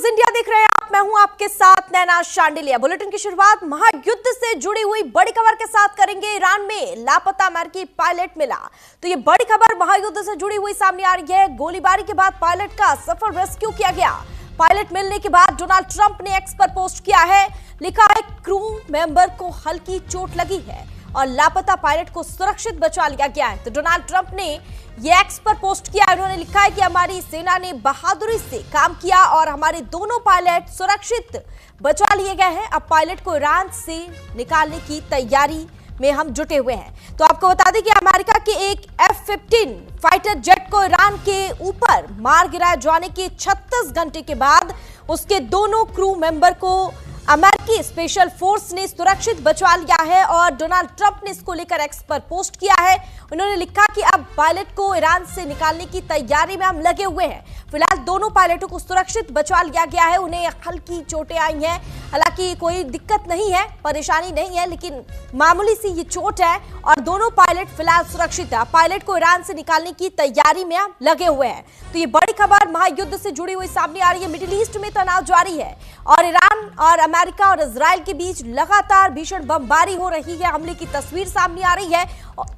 News India देख रहे हैं आप। मैं हूं आपके साथ नैना शांडिलिया। बुलेटिन की शुरुआत महायुद्ध से जुड़ी हुई बड़ी खबर के साथ करेंगे। ईरान में लापता अमेरिकी पायलट मिला। तो ये बड़ी खबर महायुद्ध से जुड़ी हुई सामने आ रही है। गोलीबारी के बाद पायलट का सफल रेस्क्यू किया गया। पायलट मिलने के बाद डोनाल्ड ट्रंप ने एक्स पर पोस्ट किया है, लिखा है क्रू मेंबर को हल्की चोट लगी है और लापता पायलट को सुरक्षित बचा लिया गया है। तो डोनाल्ड ट्रंप ने ये एक्स पर पोस्ट किया है। उन्होंने लिखा है कि हमारी सेना ने बहादुरी से काम किया और हमारे दोनों पायलट सुरक्षित बचा लिए गए हैं। अब पायलट को ईरान से निकालने की तैयारी में हम जुटे हुए हैं। तो आपको बता दें कि अमेरिका के एक F-15 फाइटर जेट को ईरान के ऊपर मार गिराए जाने के 36 घंटे के बाद उसके दोनों क्रू मेंबर को अमेरिकी स्पेशल फोर्स ने सुरक्षित बचा लिया है और डोनाल्ड ट्रंप ने इसको लेकर एक्स पर पोस्ट किया है। उन्होंने लिखा कि अब पायलट को ईरान से निकालने की तैयारी में हम लगे हुए हैं। फिलहाल दोनों पायलटों को सुरक्षित बचा लिया गया है। उन्हें हल्की चोटें आई हैं, हालांकि कोई दिक्कत नहीं है, परेशानी नहीं है, लेकिन मामूली सी ये चोट है और दोनों पायलट फिलहाल सुरक्षित है। पायलट को ईरान से निकालने की तैयारी में हम लगे हुए हैं। तो ये बड़ी खबर महायुद्ध से जुड़ी हुई सामने आ रही है। मिडिल ईस्ट में तनाव जारी है और ईरान और अमेरिका और इजराइल के बीच लगातार भीषण बमबारी हो रही है। हमले की तस्वीर सामने आ रही है।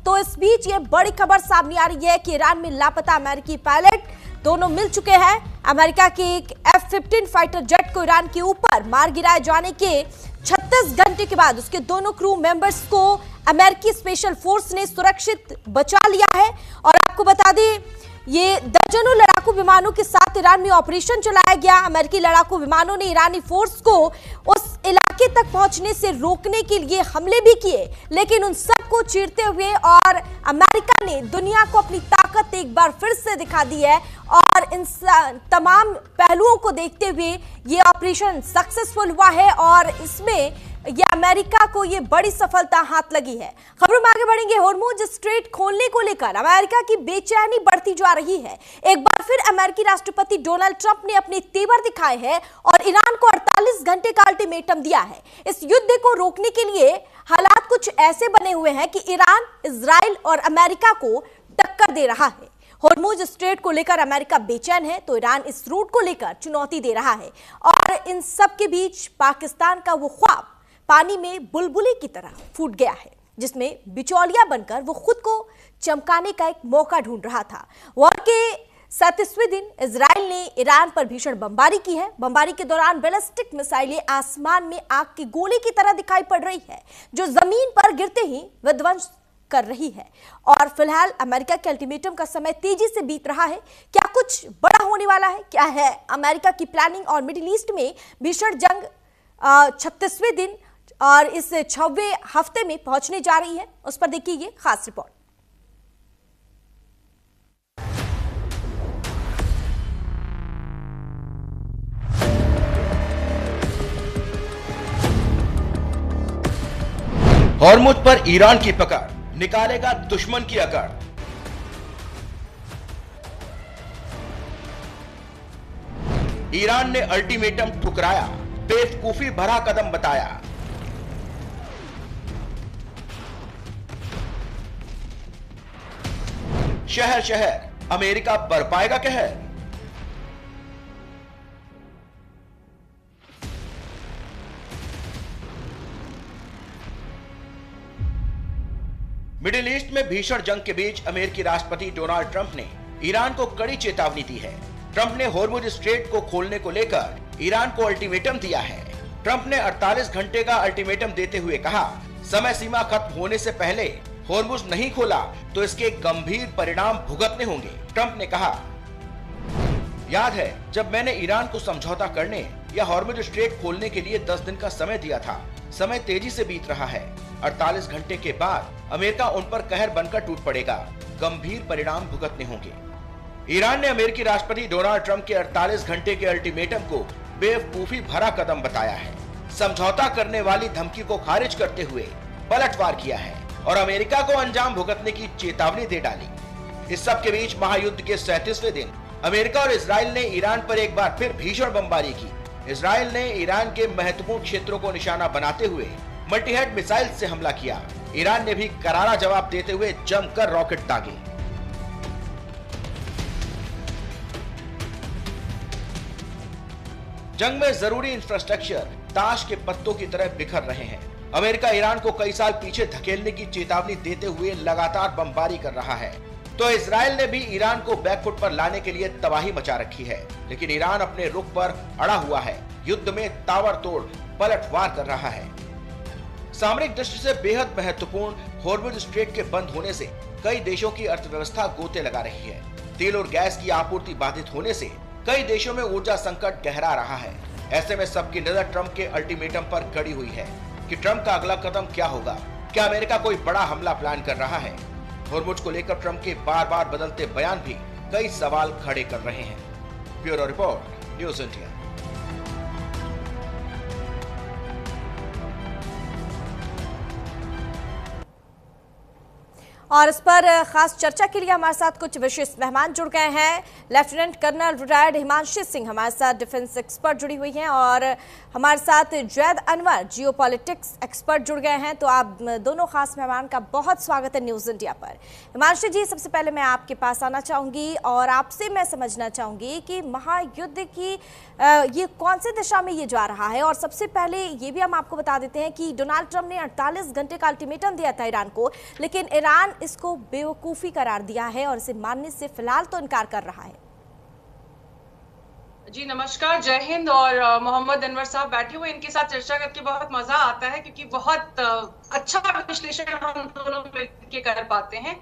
तो इस बीच ये बड़ी खबर सामने आ रही है कि ईरान में लापता अमेरिकी पायलट दोनों मिल चुके हैं। अमेरिका के एक F-15 फाइटर जेट को ईरान के ऊपर मार गिराए जाने के 36 घंटे के बाद उसके दोनों क्रू मेंबर्स को अमेरिकी स्पेशल फोर्स ने सुरक्षित बचा लिया है। और आपको बता दें, ये दर्जनों लड़ाकू विमानों के साथ ईरान में ऑपरेशन चलाया गया। अमेरिकी लड़ाकू विमानों ने ईरानी फोर्स को उस इलाके तक पहुंचने से रोकने के लिए हमले भी किए, लेकिन उन सबको चीरते हुए और अमेरिका ने दुनिया को अपनी ताकत एक बार फिर से दिखा दी है। और इन तमाम पहलुओं को देखते हुए ये ऑपरेशन सक्सेसफुल हुआ है और इसमें ये अमेरिका को ये बड़ी सफलता हाथ लगी है। खबरों में आगे बढ़ेंगे। होर्मुज स्ट्रेट खोलने को लेकर अमेरिका की बेचैनी बढ़ती जा रही है। एक बार फिर अमेरिकी राष्ट्रपति डोनाल्ड ट्रंप ने अपने तेवर दिखाए हैं और ईरान को 48 घंटे का अल्टीमेटम दिया है। इस युद्ध को रोकने के लिए हालात कुछ ऐसे बने हुए हैं कि ईरान, इजराइल और अमेरिका को टक्कर दे रहा है। होर्मुज स्ट्रेट को लेकर अमेरिका बेचैन है तो ईरान इस रूट को लेकर चुनौती दे रहा है और इन सब के बीच पाकिस्तान का वो ख्वाब पानी में बुलबुली की तरह फूट गया है, जिसमें बिचौलिया बनकर वो खुद को चमकाने का एक मौका ढूंढ रहा था। वॉर के 37वें दिन इजराइल ने ईरान पर भीषण बमबारी की है। बमबारी के दौरान बैलिस्टिक मिसाइलें आसमान में आग की गोली की तरह दिखाई पड़ रही है, जो जमीन पर गिरते ही विध्वंस कर रही है। और फिलहाल अमेरिका के अल्टीमेटम का समय तेजी से बीत रहा है। क्या कुछ बड़ा होने वाला है? क्या है अमेरिका की प्लानिंग? और मिडिल ईस्ट में भीषण जंग 36वें दिन और इस 6वें हफ्ते में पहुंचने जा रही है, उस पर देखिए ये खास रिपोर्ट। होर्मुज पर ईरान की पकड़, निकालेगा दुश्मन की अकड़। ईरान ने अल्टीमेटम ठुकराया, बेवकूफी भरा कदम बताया। शहर शहर अमेरिका बरपाएगा कहर। मिडिल ईस्ट में भीषण जंग के बीच अमेरिकी राष्ट्रपति डोनाल्ड ट्रंप ने ईरान को कड़ी चेतावनी दी है। ट्रंप ने होर्मुज स्ट्रेट को खोलने को लेकर ईरान को अल्टीमेटम दिया है। ट्रंप ने 48 घंटे का अल्टीमेटम देते हुए कहा, समय सीमा खत्म होने से पहले होर्मुज नहीं खोला तो इसके गंभीर परिणाम भुगतने होंगे। ट्रंप ने कहा, याद है जब मैंने ईरान को समझौता करने या होर्मुज स्ट्रेट खोलने के लिए 10 दिन का समय दिया था। समय तेजी से बीत रहा है। 48 घंटे के बाद अमेरिका उन पर कहर बनकर टूट पड़ेगा, गंभीर परिणाम भुगतने होंगे। ईरान ने अमेरिकी राष्ट्रपति डोनाल्ड ट्रंप के 48 घंटे के अल्टीमेटम को बेवकूफी भरा कदम बताया है। समझौता करने वाली धमकी को खारिज करते हुए पलटवार किया है और अमेरिका को अंजाम भुगतने की चेतावनी दे डाली। इस सब के बीच महायुद्ध के 37वें दिन अमेरिका और इजराइल ने ईरान पर एक बार फिर भीषण बमबारी की। इजराइल ने ईरान के महत्वपूर्ण क्षेत्रों को निशाना बनाते हुए मल्टीहेड मिसाइल से हमला किया। ईरान ने भी करारा जवाब देते हुए जमकर रॉकेट दागे। जंग में जरूरी इंफ्रास्ट्रक्चर ताश के पत्तों की तरह बिखर रहे हैं। अमेरिका ईरान को कई साल पीछे धकेलने की चेतावनी देते हुए लगातार बमबारी कर रहा है, तो इजराइल ने भी ईरान को बैकफुट पर लाने के लिए तबाही मचा रखी है। लेकिन ईरान अपने रुख पर अड़ा हुआ है, युद्ध में ताबड़तोड़ पलटवार कर रहा है। सामरिक दृष्टि से बेहद महत्वपूर्ण हॉर्मुज स्ट्रेट के बंद होने से कई देशों की अर्थव्यवस्था गोते लगा रही है। तेल और गैस की आपूर्ति बाधित होने से कई देशों में ऊर्जा संकट गहरा रहा है। ऐसे में सबकी नजर ट्रंप के अल्टीमेटम पर गड़ी हुई है कि ट्रंप का अगला कदम क्या होगा। क्या अमेरिका कोई बड़ा हमला प्लान कर रहा है? हॉर्मुज को लेकर ट्रंप के बार बार बदलते बयान भी कई सवाल खड़े कर रहे हैं। Bureau report, news India. और इस पर खास चर्चा के लिए हमारे साथ कुछ विशेष मेहमान जुड़ गए हैं। Lieutenant colonel retired Himanshi Singh हमारे साथ डिफेंस एक्सपर्ट जुड़ी हुई हैं और हमारे साथ जैद अनवर जियोपॉलिटिक्स एक्सपर्ट जुड़ गए हैं। तो आप दोनों खास मेहमान का बहुत स्वागत है न्यूज़ इंडिया पर। हिमांशी जी, सबसे पहले मैं आपके पास आना चाहूँगी और आपसे मैं समझना चाहूँगी कि महायुद्ध की ये कौन सी दिशा में ये जा रहा है। और सबसे पहले ये भी हम आपको बता देते हैं कि डोनाल्ड ट्रंप ने 48 घंटे का अल्टीमेटम दिया था ईरान को, लेकिन ईरान इसको बेवकूफ़ी करार दिया है और इसे मानने से फिलहाल तो इनकार कर रहा है। जी नमस्कार, जय हिंद। और मोहम्मद अनवर साहब बैठे हुए, इनके साथ चर्चा करके बहुत मजा आता है क्योंकि बहुत अच्छा विश्लेषण हम दोनों मिलकर कर पाते हैं।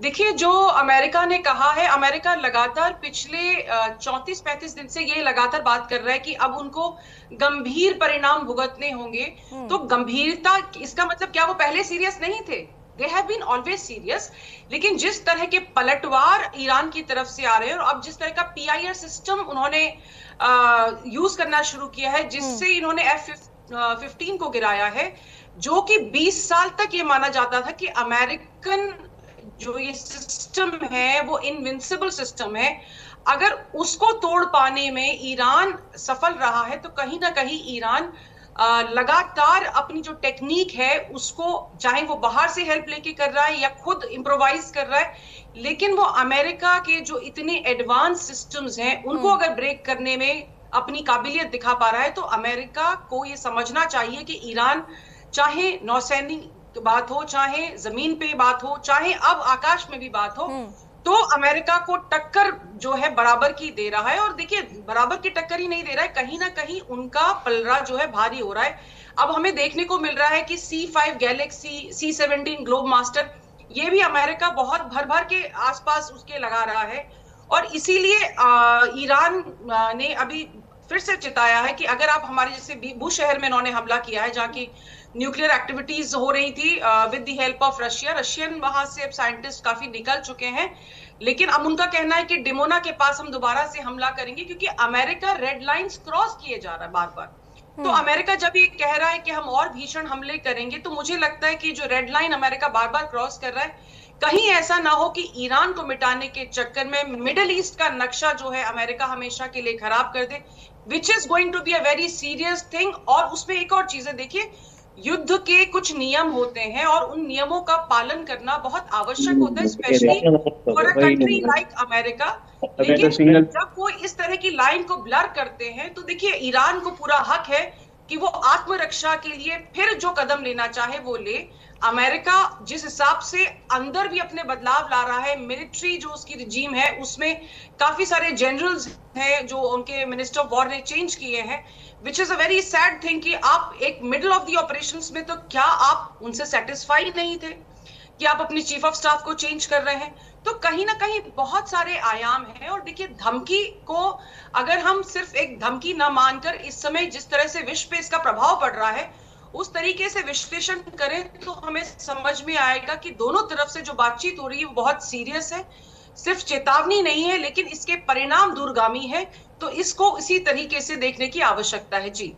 देखिए, जो अमेरिका ने कहा है, अमेरिका लगातार पिछले 34-35 दिन से ये लगातार बात कर रहा है कि अब उनको गंभीर परिणाम भुगतने होंगे। तो गंभीरता, इसका मतलब क्या वो पहले सीरियस नहीं थे? They have been always serious, लेकिन जिस तरह के पलटवार ईरान की तरफ से आ रहे हैं और अब जिस तरह का PIR सिस्टम उन्होंने यूज करना शुरू किया है, जिससे इन्होंने F-15 को गिराया है, जो कि 20 साल तक ये माना जाता था कि अमेरिकन जो ये सिस्टम है वो इनविंसिबल सिस्टम है। अगर उसको तोड़ पाने में ईरान सफल रहा है तो कहीं ना कहीं ईरान लगातार अपनी जो टेक्निक है उसको, चाहे वो बाहर से हेल्प लेके कर रहा है या खुद इम्प्रोवाइज कर रहा है, लेकिन वो अमेरिका के जो इतने एडवांस सिस्टम्स हैं उनको अगर ब्रेक करने में अपनी काबिलियत दिखा पा रहा है तो अमेरिका को ये समझना चाहिए कि ईरान, चाहे नौसैनिक बात हो, चाहे जमीन पे बात हो, चाहे अब आकाश में भी बात हो, तो अमेरिका को टक्कर जो है बराबर की दे रहा है। और देखिए, बराबर की टक्कर ही नहीं दे रहा है, कहीं ना कहीं उनका पलड़ा जो है भारी हो रहा है। अब हमें देखने को मिल रहा है कि C5 Galaxy, C-17 globe master, ये भी अमेरिका बहुत भर भर के आसपास उसके लगा रहा है। और इसीलिए ईरान ने अभी फिर से चिताया है कि अगर आप हमारे जैसे बुश शहर में इन्होंने हमला किया है जहाँ की न्यूक्लियर एक्टिविटीज हो रही थी with the help of Russian वहां से अब साइंटिस्ट काफी निकल चुके हैं, लेकिन अब उनका कहना है कि डिमोना के पास हम दोबारा से हमला करेंगे क्योंकि अमेरिका रेड लाइंस क्रॉस किए जा रहा है बार बार। तो अमेरिका जब ये कह रहा है कि हम और भीषण हमले करेंगे, तो मुझे लगता है कि जो रेड लाइन अमेरिका बार बार क्रॉस कर रहा है, कहीं ऐसा ना हो कि ईरान को मिटाने के चक्कर में मिडिल ईस्ट का नक्शा जो है अमेरिका हमेशा के लिए खराब कर दे, which is going to be a very serious thing. और उसमें एक और चीज है, देखिए, युद्ध के कुछ नियम होते हैं और उन नियमों का पालन करना बहुत आवश्यक होता है, specially for a country like America. लेकिन जब वो इस तरह की लाइन को ब्लर करते हैं तो देखिए, ईरान को पूरा हक है कि वो आत्मरक्षा के लिए फिर जो कदम लेना चाहे वो ले। अमेरिका जिस हिसाब से अंदर भी अपने बदलाव ला रहा है, मिलिट्री जो उसकी रिजीम है उसमें काफी सारे जनरल्स हैं जो उनके मिनिस्टर ऑफ वॉर ने चेंज किए हैं, which is a very sad thing कि आप एक मिडल ऑफ द ऑपरेशंस में, तो क्या आप उनसे सेटिस्फाई नहीं थे कि आप अपनी चीफ ऑफ स्टाफ को चेंज कर रहे हैं? तो कहीं ना कहीं बहुत सारे आयाम हैं। और देखिए, धमकी को अगर हम सिर्फ एक धमकी ना मानकर इस समय जिस तरह से विश्व पे इसका प्रभाव पड़ रहा है उस तरीके से विश्लेषण करें तो हमें समझ में आएगा कि दोनों तरफ से जो बातचीत हो रही है वो बहुत सीरियस है, सिर्फ चेतावनी नहीं है लेकिन इसके परिणाम दूरगामी है। तो इसको इसी तरीके से देखने की आवश्यकता है। जी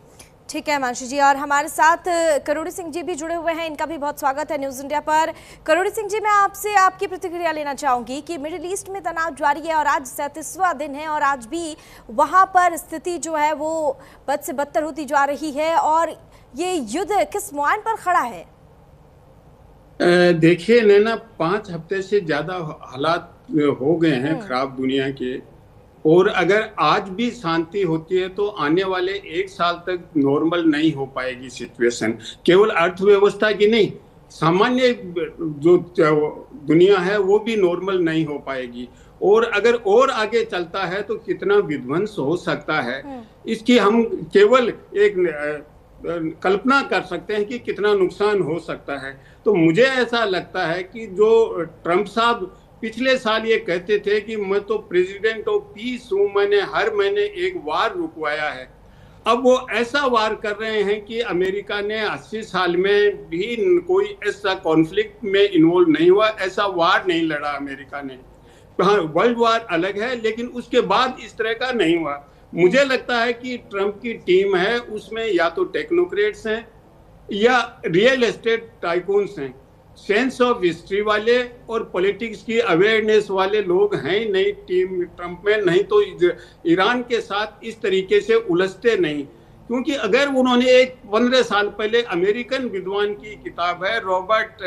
ठीक है हिमांशु जी, और हमारे साथ करोड़ी सिंह जी भी जुड़े हुए हैं, इनका भी बहुत स्वागत है न्यूज़ इंडिया पर। करोड़ी सिंह जी, मैं आपसे आपकी प्रतिक्रिया लेना चाहूँगी कि मिडिल ईस्ट में तनाव जारी है और आज 37वां दिन है और आज भी वहाँ पर स्थिति जो है वो बद से बदतर होती जा रही है और ये युद्ध किस मुआयन पर खड़ा है? देखिए नैना, 5 हफ्ते से ज़्यादा हालात हो गए हैं खराब दुनिया के, और अगर आज भी शांति होती है तो आने वाले 1 साल तक नॉर्मल नहीं हो पाएगी सिचुएशन, केवल अर्थव्यवस्था की नहीं, सामान्य जो दुनिया है वो भी नॉर्मल नहीं हो पाएगी। और अगर और आगे चलता है तो कितना विध्वंस हो सकता है, इसकी हम केवल एक कल्पना कर सकते हैं कि कितना नुकसान हो सकता है। तो मुझे ऐसा लगता है कि जो ट्रंप साहब पिछले साल ये कहते थे कि मैं तो प्रेसिडेंट ऑफ पीस हूं, मैंने हर महीने एक वार रुकवाया है, अब वो ऐसा वार कर रहे हैं कि अमेरिका ने 80 साल में भी कोई ऐसा कॉन्फ्लिक्ट में इन्वॉल्व नहीं हुआ, ऐसा वार नहीं लड़ा अमेरिका ने। हाँ, वर्ल्ड वार अलग है लेकिन उसके बाद इस तरह का नहीं हुआ। मुझे लगता है कि ट्रंप की टीम है उसमें या तो टेक्नोक्रेट्स हैं या रियल एस्टेट टाइकून्स हैं, सेंस ऑफ हिस्ट्री वाले और पॉलिटिक्स की अवेयरनेस वाले लोग हैं नहीं टीम ट्रंप में, नहीं तो ईरान के साथ इस तरीके से उलझते नहीं। क्योंकि अगर उन्होंने एक 15 साल पहले अमेरिकन विद्वान की किताब है रॉबर्ट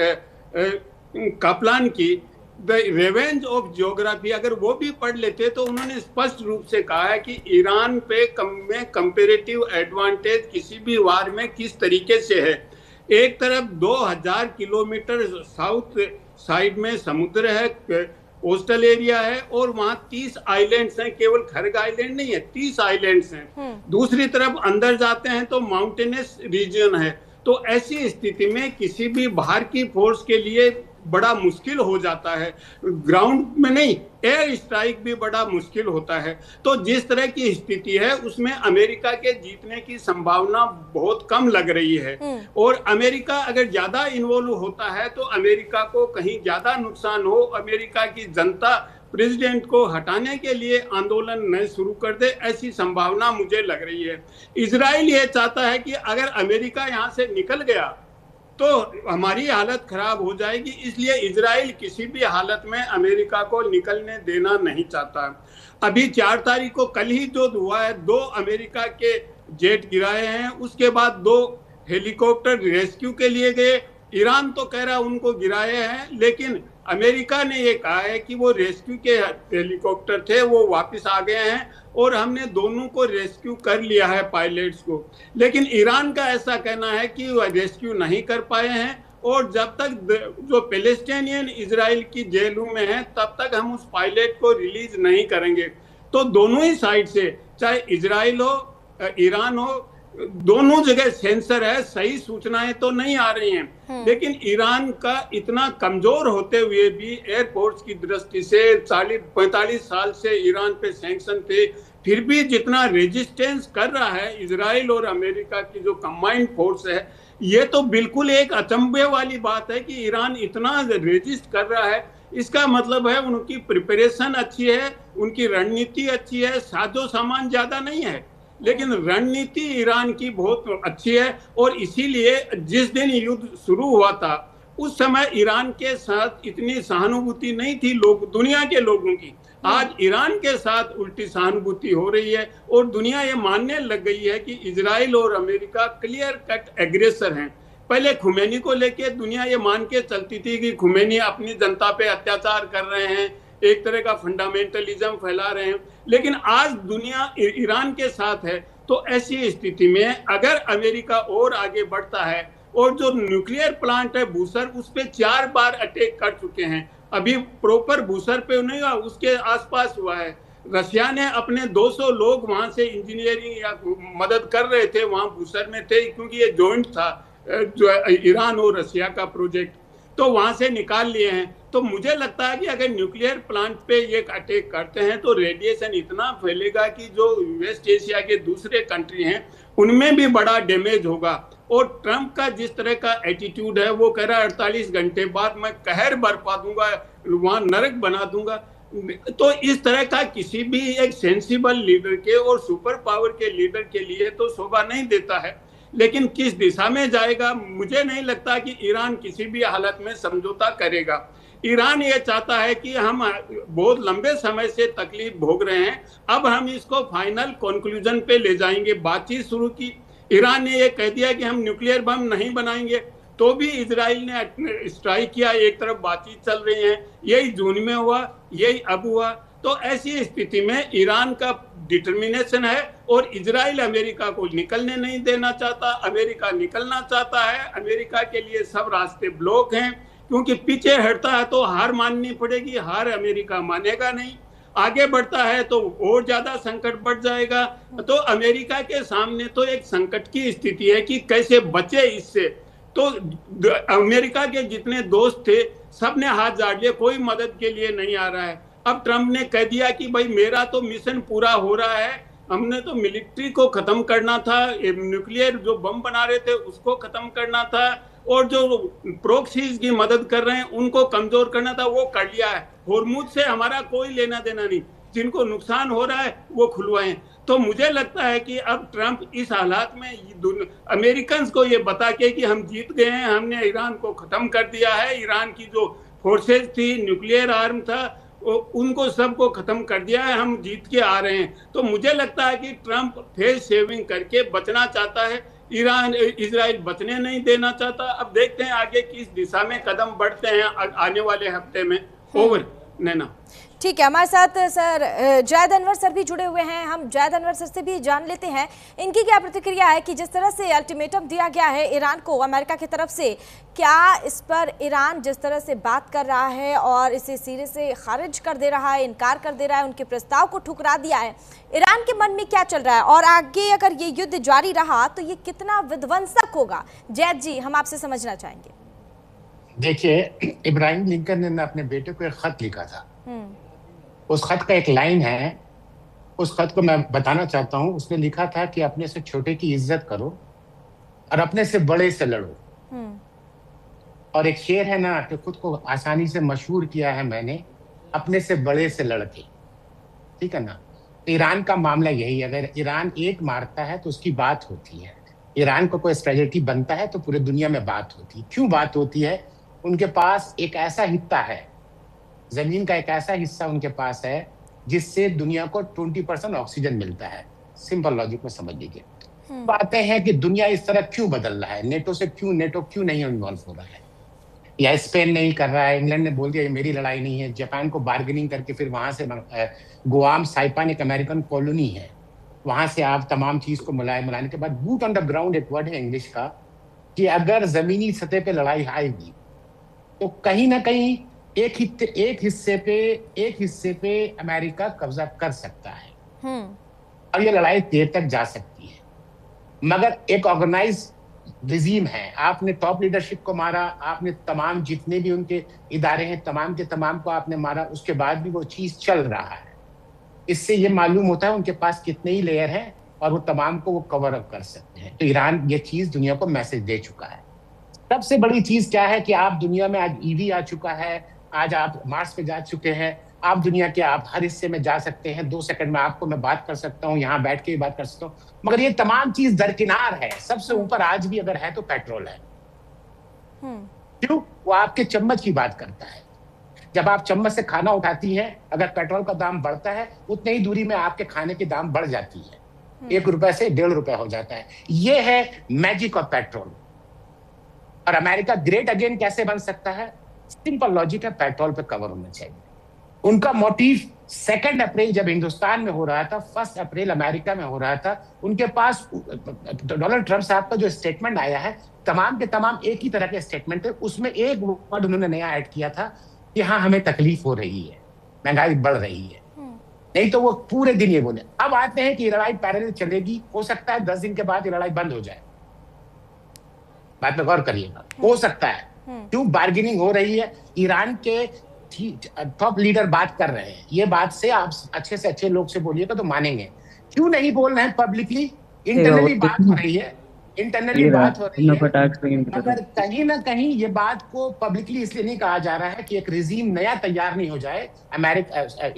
कापलान की द रिवेंज ऑफ जियोग्राफी, अगर वो भी पढ़ लेते तो उन्होंने स्पष्ट रूप से कहा है कि ईरान पे कंपेरेटिव एडवांटेज किसी भी वार में किस तरीके से है। एक तरफ 2000 किलोमीटर साउथ साइड में समुद्र है, कोस्टल एरिया है, और वहाँ 30 आइलैंड्स हैं, केवल खरग आइलैंड नहीं है, 30 आइलैंड्स हैं। दूसरी तरफ अंदर जाते हैं तो माउंटेनस रीजन है। तो ऐसी स्थिति में किसी भी बाहर की फोर्स के लिए बड़ा मुश्किल हो जाता है, ग्राउंड में नहीं एयर स्ट्राइक भी बड़ा मुश्किल होता है। तो जिस तरह की स्थिति है उसमें अमेरिका के जीतने की संभावना बहुत कम लग रही है। और अमेरिका अगर ज्यादा इन्वॉल्व होता है तो अमेरिका को कहीं ज्यादा नुकसान हो, अमेरिका की जनता प्रेसिडेंट को हटाने के लिए आंदोलन न शुरू कर दे, ऐसी संभावना मुझे लग रही है। इजराइल ये चाहता है कि अगर अमेरिका यहाँ से निकल गया तो हमारी हालत खराब हो जाएगी, इसलिए इजराइल किसी भी हालत में अमेरिका को निकलने देना नहीं चाहता। अभी 4 तारीख को कल ही जो हुआ है, 2 अमेरिका के जेट गिराए हैं, उसके बाद 2 हेलीकॉप्टर रेस्क्यू के लिए गए। ईरान तो कह रहा है उनको गिराए हैं, लेकिन अमेरिका ने ये कहा है कि वो रेस्क्यू के हेलीकॉप्टर थे वो वापस आ गए हैं और हमने दोनों को रेस्क्यू कर लिया है, पायलट्स को। लेकिन ईरान का ऐसा कहना है कि वो रेस्क्यू नहीं कर पाए हैं और जब तक जो पैलेस्टाइनियन इजराइल की जेलों में है तब तक हम उस पायलट को रिलीज नहीं करेंगे। तो दोनों ही साइड से, चाहे इजराइल हो ईरान हो, दोनों जगह सेंसर है, सही सूचनाएं तो नहीं आ रही हैं। लेकिन ईरान का इतना कमजोर होते हुए भी एयरपोर्ट्स की दृष्टि से 40-45 साल से ईरान पे सैंक्शन थे, फिर भी जितना रेजिस्टेंस कर रहा है इजराइल और अमेरिका की जो कंबाइंड फोर्स है, ये तो बिल्कुल एक अचंभे वाली बात है कि ईरान इतना रेजिस्ट कर रहा है। इसका मतलब है उनकी प्रिपरेशन अच्छी है, उनकी रणनीति अच्छी है, साजो सामान ज्यादा नहीं है, लेकिन रणनीति ईरान की बहुत अच्छी है। और इसीलिए जिस दिन युद्ध शुरू हुआ था उस समय ईरान के साथ इतनी सहानुभूति नहीं थी दुनिया के लोगों की। आज ईरान के साथ उल्टी सहानुभूति हो रही है और दुनिया ये मानने लग गई है कि इजराइल और अमेरिका क्लियर कट एग्रेसर हैं। पहले खुमैनी को लेके दुनिया ये मान के चलती थी कि खुमैनी अपनी जनता पे अत्याचार कर रहे हैं, एक तरह का फंडामेंटलिज्म फैला रहे हैं, लेकिन आज दुनिया ईरान के साथ है। तो ऐसी स्थिति में अगर अमेरिका और आगे बढ़ता है, और जो न्यूक्लियर प्लांट है बूसर, उस पे 4 बार अटैक कर चुके हैं, अभी प्रॉपर बूसर पे नहीं हुआ, उसके आसपास हुआ है। रशिया ने अपने 200 लोग वहां से इंजीनियरिंग या मदद कर रहे थे, वहां बूसर में थे, क्योंकि ये जॉइंट था जो ईरान और रशिया का प्रोजेक्ट, तो वहां से निकाल लिए हैं। तो मुझे लगता है कि अगर न्यूक्लियर प्लांट पे ये अटैक करते हैं तो रेडिएशन इतना फैलेगा कि जो वेस्ट एशिया के दूसरे कंट्री हैं उनमें भी बड़ा डैमेज होगा। और ट्रंप का जिस तरह का एटीट्यूड है, वो कह रहा है 48 घंटे बाद मैं कहर बरपा दूंगा, वहां नरक बना दूंगा। तो इस तरह का किसी भी एक सेंसिबल लीडर के और सुपर पावर के लीडर के लिए तो शोभा नहीं देता है। लेकिन किस दिशा में जाएगा, मुझे नहीं लगता कि ईरान किसी भी हालत में समझौता करेगा। ईरान ये चाहता है कि हम बहुत लंबे समय से तकलीफ भोग रहे हैं, अब हम इसको फाइनल कंक्लूजन पे ले जाएंगे। बातचीत शुरू की, ईरान ने ये कह दिया कि हम न्यूक्लियर बम नहीं बनाएंगे, तो भी इजराइल ने स्ट्राइक किया, एक तरफ बातचीत चल रही है। यही जून में हुआ, यही अब हुआ। तो ऐसी स्थिति में ईरान का डिटर्मिनेशन है और इजराइल अमेरिका को निकलने नहीं देना चाहता, अमेरिका निकलना चाहता है। अमेरिका के लिए सब रास्ते ब्लॉक हैं, क्योंकि पीछे हटता है तो हार माननी पड़ेगी, हार अमेरिका मानेगा नहीं। आगे बढ़ता है तो और ज्यादा संकट बढ़ जाएगा। तो अमेरिका के सामने तो एक संकट की स्थिति है कि कैसे बचे इससे। तो अमेरिका के जितने दोस्त थे सबने हाथ झाड़ लिए, कोई मदद के लिए नहीं आ रहा है। अब ट्रम्प ने कह दिया कि भाई मेरा तो मिशन पूरा हो रहा है, हमने तो मिलिट्री को खत्म करना था, न्यूक्लियर जो बम बना रहे थे उसको खत्म करना था, और जो प्रोक्सीज की मदद कर रहे हैं उनको कमजोर करना था, वो कर लिया है। होर्मुज से हमारा कोई लेना देना नहीं, जिनको नुकसान हो रहा है वो खुलवाएं। तो मुझे लगता है कि अब ट्रम्प इस हालात में अमेरिकन को ये बता के कि हम जीत गए हैं, हमने ईरान को खत्म कर दिया है, ईरान की जो फोर्सेज थी, न्यूक्लियर आर्म था, उनको सबको खत्म कर दिया है, हम जीत के आ रहे हैं। तो मुझे लगता है कि ट्रम्प फेस सेविंग करके बचना चाहता है, इजराइल बचने नहीं देना चाहता। अब देखते हैं आगे किस दिशा में कदम बढ़ते हैं आने वाले हफ्ते में। ओवर नैना। ठीक है, हमारे साथ सर जायद अनवर सर भी जुड़े हुए हैं। हम जायद अनवर सर से भी जान लेते हैं इनकी क्या प्रतिक्रिया है कि जिस तरह से अल्टीमेटम दिया गया है ईरान को अमेरिका की तरफ से, क्या इस पर ईरान जिस तरह से बात कर रहा है और इसे सिरे से खारिज कर दे रहा है, इनकार कर दे रहा है, उनके प्रस्ताव को ठुकरा दिया है, ईरान के मन में क्या चल रहा है और आगे अगर ये युद्ध जारी रहा तो ये कितना विध्वंसक होगा? जैद जी, हम आपसे समझना चाहेंगे। देखिए, इब्राहिम लिंकन ने अपने बेटे को एक खत लिखा था। उस खत का एक लाइन है, उस खत को मैं बताना चाहता हूँ। उसने लिखा था कि अपने से छोटे की इज्जत करो और अपने से बड़े से लड़ो। और एक शेर है ना कि खुद को आसानी से मशहूर किया है मैंने, अपने से बड़े से लड़के। ठीक है ना? ईरान का मामला यही है, अगर ईरान एक मारता है तो उसकी बात होती है, ईरान को कोई स्ट्रेटजी बनता है तो पूरे दुनिया में बात होती है। क्यों बात होती है? उनके पास एक ऐसा हिस्सा है, जमीन का एक ऐसा हिस्सा उनके पास है जिससे दुनिया को 20% ऑक्सीजन मिलता है। सिंपल लॉजिक में समझ लीजिए। बातें हैं कि दुनिया इस तरह क्यों बदल रहा है, नेटो क्यों नहीं इन्वॉल्व हो रहा है, या स्पेन नहीं कर रहा है, इंग्लैंड ने बोल दिया ये मेरी लड़ाई नहीं है, जापान को बार्गेनिंग करके फिर वहां से गुआम साइपान एक अमेरिकन कॉलोनी है, वहां से आप तमाम चीज को मिलाने के बाद बूट ऑन द ग्राउंड एक वर्ड है इंग्लिश का कि अगर जमीनी सतह पे लड़ाई आएगी तो कहीं ना कहीं एक हिस्से पे अमेरिका कब्जा कर सकता है और ये लड़ाई देर तक जा सकती है। मगर एक ऑर्गेनाइज रिजीम है, आपने टॉप लीडरशिप को मारा, आपने तमाम जितने भी उनके इदारे हैं तमाम के तमाम को आपने मारा, उसके बाद भी वो चीज चल रहा है। इससे ये मालूम होता है उनके पास कितने ही लेयर हैं और वो तमाम को वो कवर अप कर सकते हैं। तो ईरान ये चीज दुनिया को मैसेज दे चुका है। सबसे बड़ी चीज क्या है कि आप दुनिया में आज ईवी आ चुका है, आज आप मार्स पे जा चुके हैं, आप दुनिया के आप हर हिस्से में जा सकते हैं। 2 सेकंड में आपको मैं बात कर सकता हूँ, यहाँ बैठ के भी बात कर सकता हूँ। मगर ये तमाम चीज दरकिनार है। सबसे ऊपर आज भी अगर है तो पेट्रोल है। क्यों? वो आपके चम्मच की बात करता है। जब आप चम्मच से खाना उठाती हैं, अगर पेट्रोल का दाम बढ़ता है उतनी ही दूरी में आपके खाने की दाम बढ़ जाती है, 1 रुपए से 1.5 रुपए हो जाता है। ये है मैजिक ऑफ पेट्रोल। और अमेरिका ग्रेट अगेन कैसे बन सकता है? सिंपल लॉजिक है, पेट्रोल पे कवर होना चाहिए। उनका मोटिव 2 अप्रैल जब हिंदुस्तान में हो रहा था, 1 अप्रैल अमेरिका में हो रहा था, उनके पास डोनाल्ड ट्रंप साहब का जो स्टेटमेंट आया है तमाम के तमाम एक ही तरह के स्टेटमेंट थे। उसमें एक वर्ड उन्होंने नया ऐड किया था कि हाँ हमें तकलीफ हो रही है, महंगाई बढ़ रही है। नहीं तो वो पूरे दिन ये बोले। अब आते हैं कि लड़ाई पैरेलल चलेगी, हो सकता है 10 दिन के बाद ये लड़ाई बंद हो जाए। बात में गौर करिएगा, हो सकता है। क्यों? बार्गेनिंग हो रही है, ईरान के टॉप लीडर बात कर रहे हैं। ये बात से आप अच्छे से अच्छे लोग से बोलिएगा तो मानेंगे। क्यों नहीं बोल रहे हैं पब्लिकली? इंटरनली बात हो रही है, इंटरनली बात हो रही है। मगर कहीं ना कहीं ये बात को पब्लिकली इसलिए नहीं कहा जा रहा है कि एक रिजीम नया तैयार नहीं हो जाए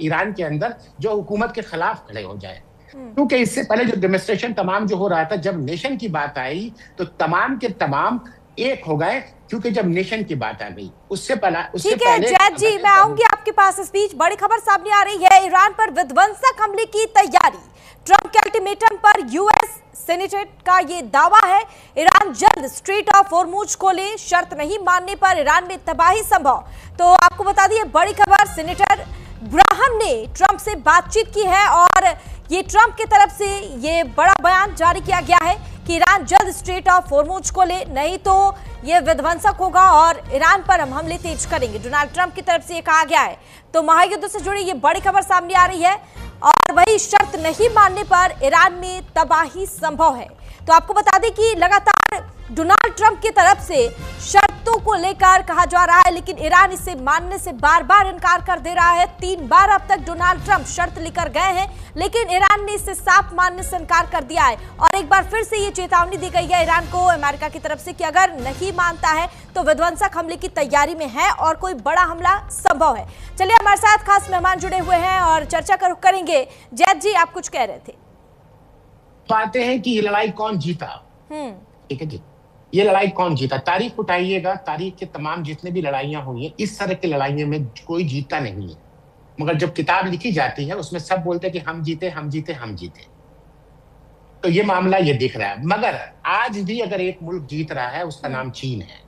ईरान के अंदर जो हुकूमत के खिलाफ खड़े हो जाए। क्योंकि इससे पहले जो डेमोन्स्ट्रेशन तमाम जो हो रहा था, जब नेशन की बात आई तो तमाम के तमाम एक हो गए, क्योंकि जब नेशन की बात आ गई उससे पहले ठीक है जैद जी, मैं आऊंगी आपके पास। इस बीच बड़ी खबर सामने आ रही है, ईरान पर विध्वंसक हमले की तैयारी। ट्रंप के अल्टीमेटम पर यूएस सीनेट का ये दावा है ईरान जल्द स्ट्रेट ऑफ होर्मुज खोले, शर्त नहीं मानने पर ईरान में तबाही संभव। तो आपको बता दिए बड़ी खबर, सीनेटर ग्राहम ने ट्रंप से बातचीत की है और ये ट्रंप की तरफ से ये बड़ा बयान जारी किया गया है कि ईरान जल्द स्ट्रेट ऑफ हॉर्मुज खोले, नहीं तो ये विध्वंसक होगा और ईरान पर हम हमले तेज करेंगे। डोनाल्ड ट्रंप की तरफ से ये कहा गया है। तो महायुद्ध से जुड़ी ये बड़ी खबर सामने आ रही है और वही शर्त नहीं मानने पर ईरान में तबाही संभव है। तो आपको बता दें कि लगातार डोनाल्ड ट्रंप की तरफ से शर्तों को लेकर कहा जा रहा है, लेकिन ईरान इसे मानने से बार बार इनकार कर दे रहा है। 3 बार अब तक डोनाल्ड ट्रंप शर्त लेकर गए हैं, लेकिन ईरान ने इसे साफ मानने से इनकार कर दिया है। और एक बार फिर से ये चेतावनी दी गई है ईरान को अमेरिका की तरफ से कि अगर नहीं मानता है तो विध्वंसक हमले की तैयारी में है और कोई बड़ा हमला संभव है। चलिए, हमारे साथ खास मेहमान जुड़े हुए हैं और चर्चा करेंगे। जैद जी, आप कुछ कह रहे थे। पाते हैं कि ये लड़ाई कौन जीता। ठीक है जी, ये लड़ाई कौन जीता, तारीख उठाइएगा, तारीख के तमाम जितने भी लड़ाइयां हुई हैं, इस तरह की लड़ाइयों में कोई जीता नहीं है। मगर जब किताब लिखी जाती है उसमें सब बोलते हैं कि हम जीते, हम जीते, हम जीते। तो ये मामला ये दिख रहा है। मगर आज भी अगर एक मुल्क जीत रहा है उसका नाम चीन है।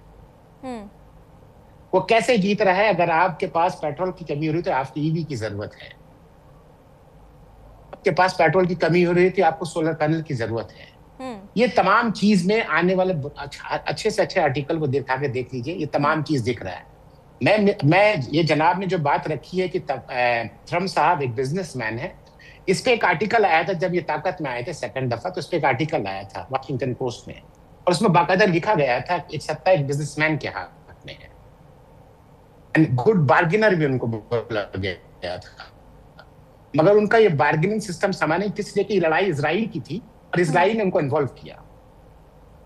वो कैसे जीत रहा है? अगर आपके पास पेट्रोल की कमी हो रही है तो आपको ईवी की जरूरत है, आपके पास पेट्रोल की कमी हो रही थी आपको सोलर पैनल की जरूरत है। ये तमाम चीज में आने वाले अच्छे से अच्छे आर्टिकल को दिखा के देख लीजिए, ये तमाम चीज दिख रहा है। मैं ये जनाब ने जो बात रखी है कि ट्रम्प साहब एक बिजनेसमैन है, इस पे एक आर्टिकल आया था जब ये ताकत में आए थे सेकंड दफा, तो इस पे एक आर्टिकल आया था वाशिंगटन पोस्ट में और उसमें बाकायदा लिखा गया था एक सत्ता एक बिजनेसमैन के हाथ में है, एंड गुड बार्गेनर भी उनको बोला गया था। मगर उनका ये बार्गेनिंग सिस्टम समा नहीं, इसलिए कि लड़ाई इजराइल की थी और इजराइल ने उनको इन्वॉल्व किया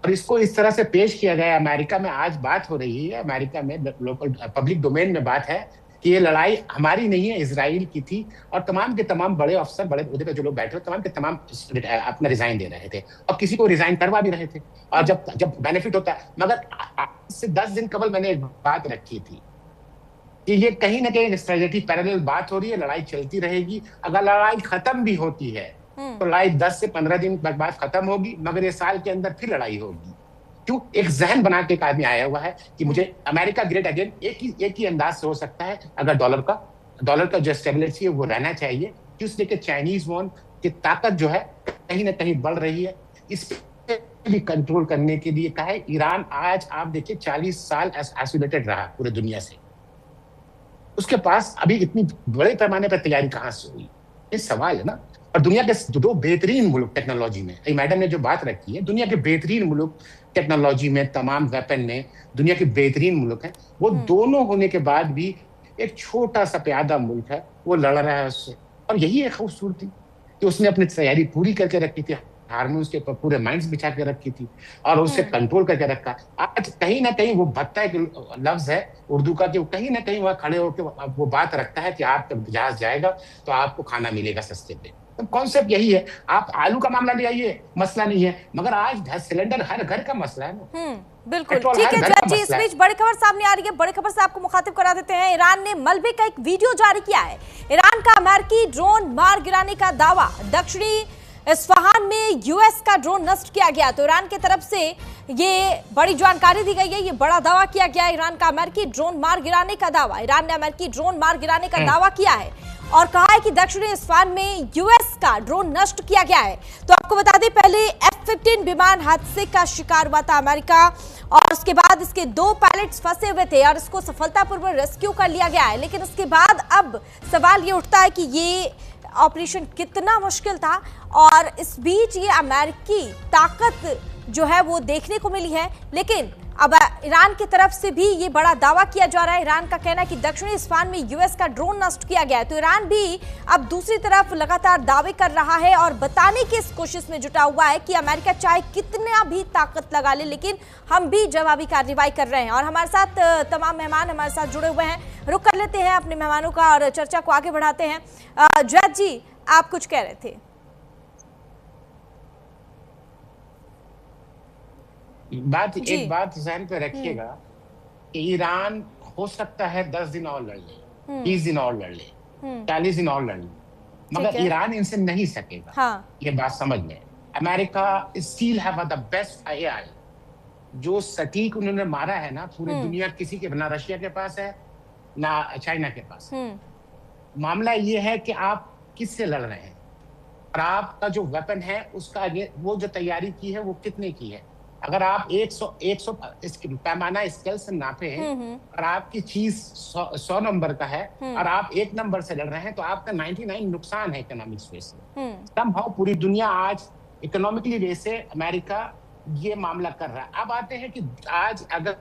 और इसको इस तरह से पेश किया गया। अमेरिका में आज बात हो रही है, अमेरिका में लोकल पब्लिक डोमेन में बात है कि ये लड़ाई हमारी नहीं है, इजराइल की थी। और तमाम के तमाम बड़े अफसर, बड़े उहदे पे जो लोग बैठे हुए, तमाम के तमाम अपना रिजाइन दे रहे थे और किसी को रिजाइन करवा भी रहे थे और जब बेनिफिट होता है। मगर इससे 10 दिन कबल मैंने एक बात रखी थी कि ये कहीं ना कहीं स्ट्रेटेजी पैरेलल बात हो रही है, लड़ाई चलती रहेगी। अगर लड़ाई खत्म भी होती है तो लड़ाई 10 से 15 दिन बाद खत्म होगी, मगर ये साल के अंदर फिर लड़ाई होगी। क्यों? एक जहन बना के एक आदमी आया हुआ है कि मुझे अमेरिका ग्रेट अगेन एक ही अंदाज से हो सकता है अगर डॉलर का जो स्टेबिलिटी है वो रहना चाहिए। इसलिए कि चाइनीज वॉन की ताकत जो है कहीं ना कहीं बढ़ रही है, इस पे भी कंट्रोल करने के लिए कहा है। ईरान आज आप देखिए 40 साल आइसोलेटेड रहा पूरे दुनिया से, उसके पास अभी इतनी बड़े पैमाने पर तैयारी कहां से हुई? ये सवाल है ना। और दुनिया के 2 बेहतरीन मुल्क टेक्नोलॉजी में, मैडम ने जो बात रखी है, दुनिया के बेहतरीन मुल्क टेक्नोलॉजी में, तमाम वेपन में दुनिया के बेहतरीन मुल्क हैं, वो दोनों होने के बाद भी एक छोटा सा प्यादा मुल्क है वो लड़ रहा है उससे। और यही है खूबसूरती कि उसने अपनी तैयारी पूरी करके रखी थी, हार्मोन्स के पूरे माइंड्स बिछा के रखी थी और उसे कंट्रोल करके रखा। आज कहीं ना कहीं वो भत्ता एक लफ्ज है उर्दू का, कि कहीं ना कहीं वह खड़े होकर वो बात रखता है कि आपका जहाज जाएगा तो आपको खाना मिलेगा सस्ते पे। तो कॉन्सेप्ट यही है। आप आलू का मामला ले आइए, मसला नहीं है, मगर आज सिलेंडर हर घर का मसला है ना। बिल्कुल ठीक है जज जी, इस बीच बड़ी खबर सामने आ रही है। बड़ी खबर से आपको मुखातिब करा देते हैं। ईरान ने मलबे का एक वीडियो जारी किया है। ईरान का अमेरिकी ड्रोन मार गिराने का दावा, दक्षिणी इस्फहान में यूएस का ड्रोन नष्ट किया गया। तो ईरान की तरफ से ये बड़ी जानकारी दी गई है, ये बड़ा दावा किया गया है। ईरान का अमेरिकी ड्रोन मार गिराने का दावा, ईरान ने अमेरिकी ड्रोन मार गिराने का दावा किया है और कहा है कि दक्षिणी इस्फहान में यूएस का ड्रोन नष्ट किया गया है। तो आपको बता दें, पहले F-15 विमान हादसे का शिकार हुआ था अमेरिका और उसके बाद इसके 2 पायलट्स फंसे हुए थे और इसको सफलतापूर्वक रेस्क्यू कर लिया गया है। लेकिन उसके बाद अब सवाल ये उठता है कि ये ऑपरेशन कितना मुश्किल था और इस बीच ये अमेरिकी ताकत जो है वो देखने को मिली है। लेकिन अब ईरान की तरफ से भी ये बड़ा दावा किया जा रहा है। ईरान का कहना है कि दक्षिणी इस्फहान में यूएस का ड्रोन नष्ट किया गया है। तो ईरान भी अब दूसरी तरफ लगातार दावे कर रहा है और बताने की इस कोशिश में जुटा हुआ है कि अमेरिका चाहे कितना भी ताकत लगा ले, लेकिन हम भी जवाबी कार्रवाई कर रहे हैं। और हमारे साथ तमाम मेहमान हमारे साथ जुड़े हुए हैं। रुक कर लेते हैं अपने मेहमानों का और चर्चा को आगे बढ़ाते हैं। जैद जी, आप कुछ कह रहे थे। एक बात ज़हन पे रखिएगा कि ईरान हो सकता है 10 दिन और लड़ ले, 20 दिन और लड़ ले, 40 दिन और लड़ ले, मगर ईरान इनसे नहीं सकेगा। हाँ। ये बात समझ लें। America still have the best AI, जो सटीक उन्होंने मारा है ना पूरी दुनिया, किसी के ना रशिया के पास है ना चाइना के पास। मामला ये है कि आप किससे लड़ रहे हैं और आपका जो वेपन है उसका वो जो तैयारी की है वो कितने की है। अगर आप 100 पैमाना स्केल से नापे हैं और आपकी चीज 100 नंबर का है और आप 1 नंबर से लड़ रहे हैं तो आपका 99 नुकसान है इकोनॉमिक्स वे से। समहाउ पूरी दुनिया आज इकोनॉमिकली वे से अमेरिका ये मामला कर रहा है। अब आते हैं कि आज अगर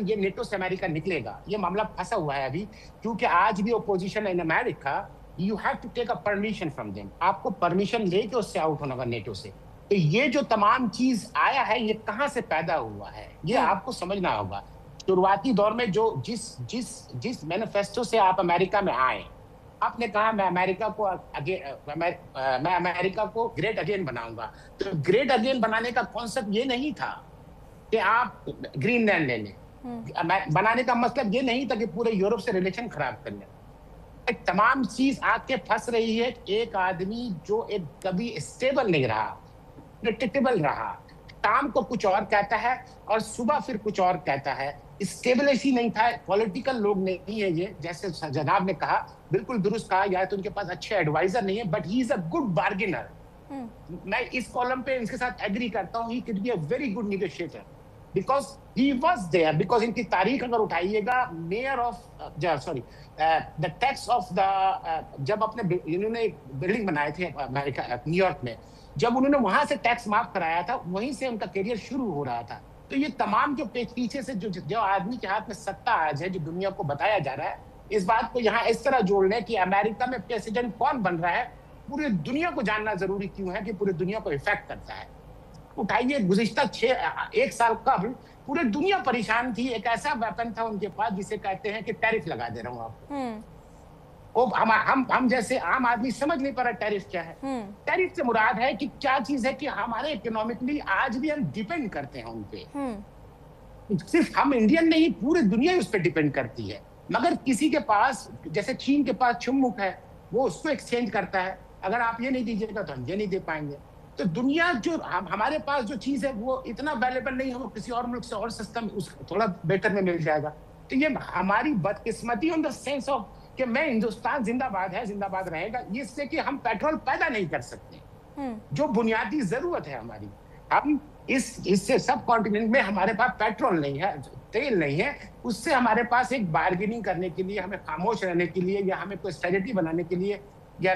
ये नेटो से अमेरिका निकलेगा, ये मामला फंसा हुआ है अभी, क्योंकि आज भी opposition in America, you have to take a permission from them, आपको परमिशन लेके उससे आउट होना होगा नेटो से। तो ये जो तमाम चीज आया है ये कहां से पैदा हुआ है ये आपको समझना होगा। शुरुआती दौर में जो जिस मैनिफेस्टो से आप अमेरिका में आए, आपने कहा मैं अमेरिका को ग्रेट अगेन बनाऊंगा। तो ग्रेट अगेन बनाने का कॉन्सेप्ट ये नहीं था कि आप ग्रीनलैंड ले लें, बनाने का मतलब ये नहीं था कि पूरे यूरोप से रिलेशन खराब कर लें। एक तमाम चीज आके फंस रही है। एक आदमी जो एक कभी स्टेबल नहीं रहा, प्रेडिक्टेबल रहा, शाम को कुछ और कहता है और सुबह फिर कुछ और कहता है, स्टेबिलिटी नहीं था। पॉलिटिकल लोग नहीं है ये, जैसे जनाब ने कहा, बिल्कुल दुरुस्त कहा, या तो उनके पास अच्छे एडवाइजर नहीं है, but he is a good bargainer. मैं इस कॉलम पे इनके साथ एग्री करता हूँ, he can be a very good negotiator because he was there. Because इनकी तारीख अगर उठाइएगा, mayor of the tax of the, जब अपने इन्होंने बिल्डिंग बनाए थे अमेरिका न्यूयॉर्क में, जब उन्होंने वहां से टैक्स माफ कराया था, वहीं से उनका करियर शुरू हो रहा था। तो ये तमाम जो पीछे से जो आदमी के हाथ में सत्ता आज है, जो दुनिया को बताया जा रहा है, इस बात को यहाँ इस तरह जोड़ लें कि अमेरिका में प्रेसिडेंट कौन बन रहा है, पूरी दुनिया को जानना जरूरी क्यों है कि पूरी दुनिया को इफेक्ट करता है। उठाइए, गुज़िश्ता 1 साल कबल पूरी दुनिया परेशान थी। एक ऐसा वेपन था उनके पास जिसे कहते हैं कि टैरिफ लगा दे रहा हूँ आपको। हम जैसे आम आदमी समझ नहीं पा रहा टैरिफ क्या है। टैरिफ से मुराद है कि क्या चीज है कि हमारे इकोनॉमिकली आज भी हम डिपेंड करते हैं उन पे। सिर्फ हम इंडियन नहीं, पूरी दुनिया उस पर डिपेंड करती है। मगर किसी के पास, जैसे चीन के पास छुम्मुक है, वो उसको एक्सचेंज करता है, अगर आप ये नहीं दीजिएगा तो हम ये नहीं दे पाएंगे। तो दुनिया जो हमारे पास जो चीज है वो इतना अवेलेबल नहीं हो, किसी और मुल्क से और सस्ता थोड़ा बेटर में मिल जाएगा। तो ये हमारी बदकिस्मती इन द सेंस ऑफ कि मैं हिंदुस्तान जिंदाबाद है, जिंदाबाद रहेगा, इससे कि हम पेट्रोल पैदा नहीं कर सकते जो बुनियादी जरूरत है हमारी। हम इससे सब कॉन्टिनेंट में हमारे पास पेट्रोल नहीं है, तेल नहीं है, उससे हमारे पास एक बार्गेनिंग करने के लिए, हमें खामोश रहने के लिए, या हमें कोई स्ट्रेटेजी बनाने के लिए, या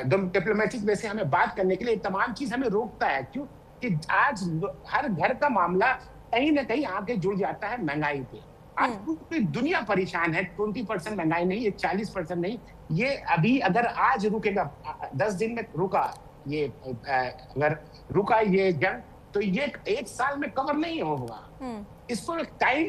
डिप्लोमेटिक वे से हमें बात करने के लिए, तमाम चीज हमें रोकता है। क्यों कि आज हर घर का मामला कहीं ना कहीं आके जुड़ जाता है महंगाई पे। आज पूरी दुनिया परेशान है। 20% महंगाई नहीं, ये 40% नहीं, ये अभी अगर आज रुकेगा, 10 दिन में रुका ये, अगर रुका ये जंग, तो ये 1 साल में कवर नहीं होगा। इसको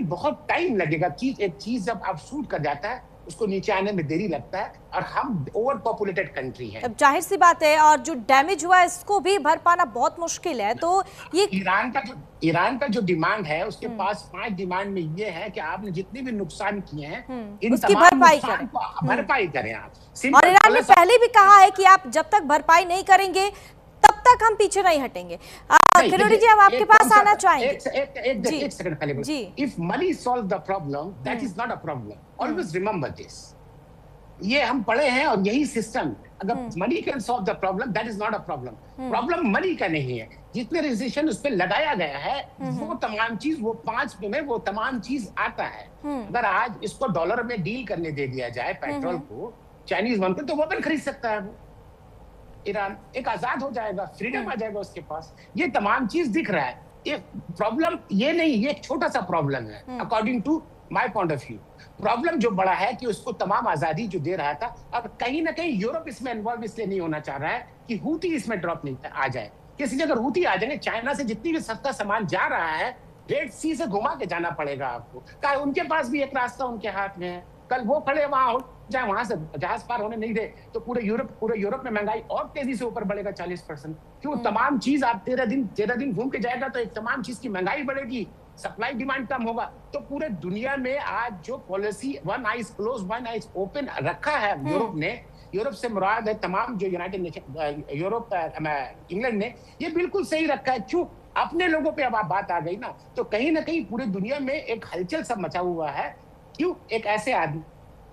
बहुत टाइम लगेगा। एक चीज जब आप शूट कर जाता है, उसको नीचे आने में देरी लगता है, और हम ओवर पॉपुलेटेड कंट्री है। अब जाहिर सी बात है, और जो डैमेज हुआ है इसको भी भर पाना बहुत मुश्किल है। तो ये ईरान का जो डिमांड है, उसके पास 5 डिमांड में ये है कि आपने जितने भी नुकसान किए हैं, इन तमाम नुकसान को भरपाई करें आप। और ईरान ने पहले भी कहा है कि आप जब तक भरपाई नहीं करेंगे तब तक हम पीछे नहीं हटेंगे। किरोड़ी जी, हम आपके पास आना चाहेंगे। एक सेकंड पहले जी, if money solve the problem, that is not a problem. Always remember this. ये हम पढ़े हैं, और यही सिस्टम, अगर money can solve the problem, that is not a problem. Problem money का नहीं है, जितने रेजिस्ट्रेशन उस पर लगाया गया है, वो तमाम चीज, वो 5 में वो तमाम चीज आता है। अगर आज इसको डॉलर में डील करने दे दिया जाए पेट्रोल को, चाइनीज वन को, तो वेपन खरीद सकता है वो ईरान, एक आजाद हो जाएगा, फ्रीडम आ जाएगा उसके पास। ये तमाम चीज दिख रहा है। ये प्रॉब्लम ये नहीं, ये एक छोटा सा प्रॉब्लम है according to my point of view. Problem जो बड़ा है कि उसको तमाम आजादी जो दे रहा था, अब कहीं ना कहीं यूरोप इसमें इन्वॉल्व इसलिए नहीं होना चाह रहा है कि हूती इसमें ड्रॉप नहीं आ जाए। किसी अगर हूती आ जाएंगे, चाइना से जितनी भी सस्ता सामान जा रहा है, रेड सी से घुमा के जाना पड़ेगा आपको। क्या उनके पास भी एक रास्ता उनके हाथ में है, कल वो खड़े वहां जाए, वहां से जहाज पार होने नहीं दे, तो पूरे यूरोप में महंगाई और तेजी से ऊपर बढ़ेगा 40%। क्यों? तमाम चीज आप 13 दिन घूम के जाएगा तो एक तमाम चीज की महंगाई बढ़ेगी, सप्लाई डिमांड कम होगा। तो पूरे दुनिया में आज जो policy one eyes close one eyes open रखा है यूरोप ने, यूरोप से मुराद है तमाम जो यूनाइटेड नेशन, यूरोप, इंग्लैंड ने, ये बिल्कुल सही रखा है। क्यों? अपने लोगों पे अब आप बात आ गई ना, तो कहीं ना कहीं पूरी दुनिया में एक हलचल सब मचा हुआ है। क्यों? एक ऐसे आदमी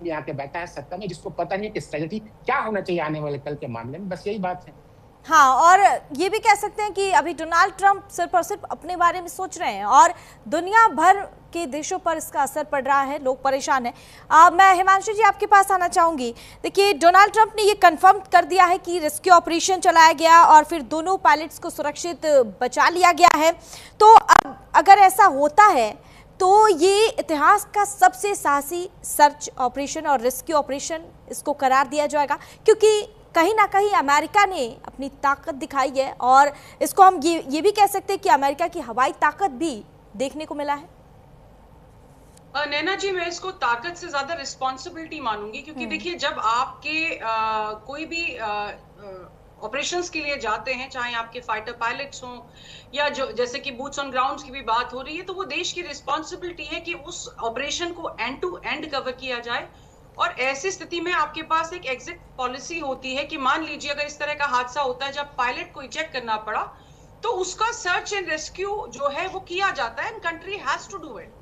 यहाँ के बैठा है सत्ता में, जिसको पता नहीं है कि स्ट्रेटजी क्या होना चाहिए आने वाले कल के मामले में। बस यही बात है। हाँ, और ये भी कह सकते हैं कि अभी डोनाल्ड ट्रंप सिर्फ और सिर्फ अपने बारे में सोच रहे हैं और दुनिया भर के देशों पर इसका असर पड़ रहा है, लोग परेशान हैं। मैं हिमांशु जी आपके पास आना चाहूंगी। देखिए, डोनाल्ड ट्रंप ने ये कंफर्म कर दिया है कि रेस्क्यू ऑपरेशन चलाया गया और फिर दोनों पायलट्स को सुरक्षित बचा लिया गया है। तो अब अगर ऐसा होता है तो ये इतिहास का सबसे साहसी सर्च ऑपरेशन और रेस्क्यू ऑपरेशन इसको करार दिया जाएगा, क्योंकि कहीं ना कहीं अमेरिका ने अपनी ताकत दिखाई है और इसको हम ये भी कह सकते हैं कि अमेरिका की हवाई ताकत भी देखने को मिला है। नैना जी, मैं इसको ताकत से ज्यादा रिस्पॉन्सिबिलिटी मानूंगी, क्योंकि देखिए, जब आपके कोई भी ऑपरेशंस के लिए जाते हैं, चाहे आपके फाइटर पायलट्स हों या जो जैसे कि बूट्स ऑन ग्राउंड्स की भी बात हो रही है, तो वो देश की रिस्पॉन्सिबिलिटी है कि उस ऑपरेशन को एंड टू एंड कवर किया जाए। और ऐसी स्थिति में आपके पास एक एग्जिट पॉलिसी होती है कि मान लीजिए अगर इस तरह का हादसा होता है जब पायलट को इजेक्ट करना पड़ा, तो उसका सर्च एंड रेस्क्यू जो है वो किया जाता है, and country has to do it.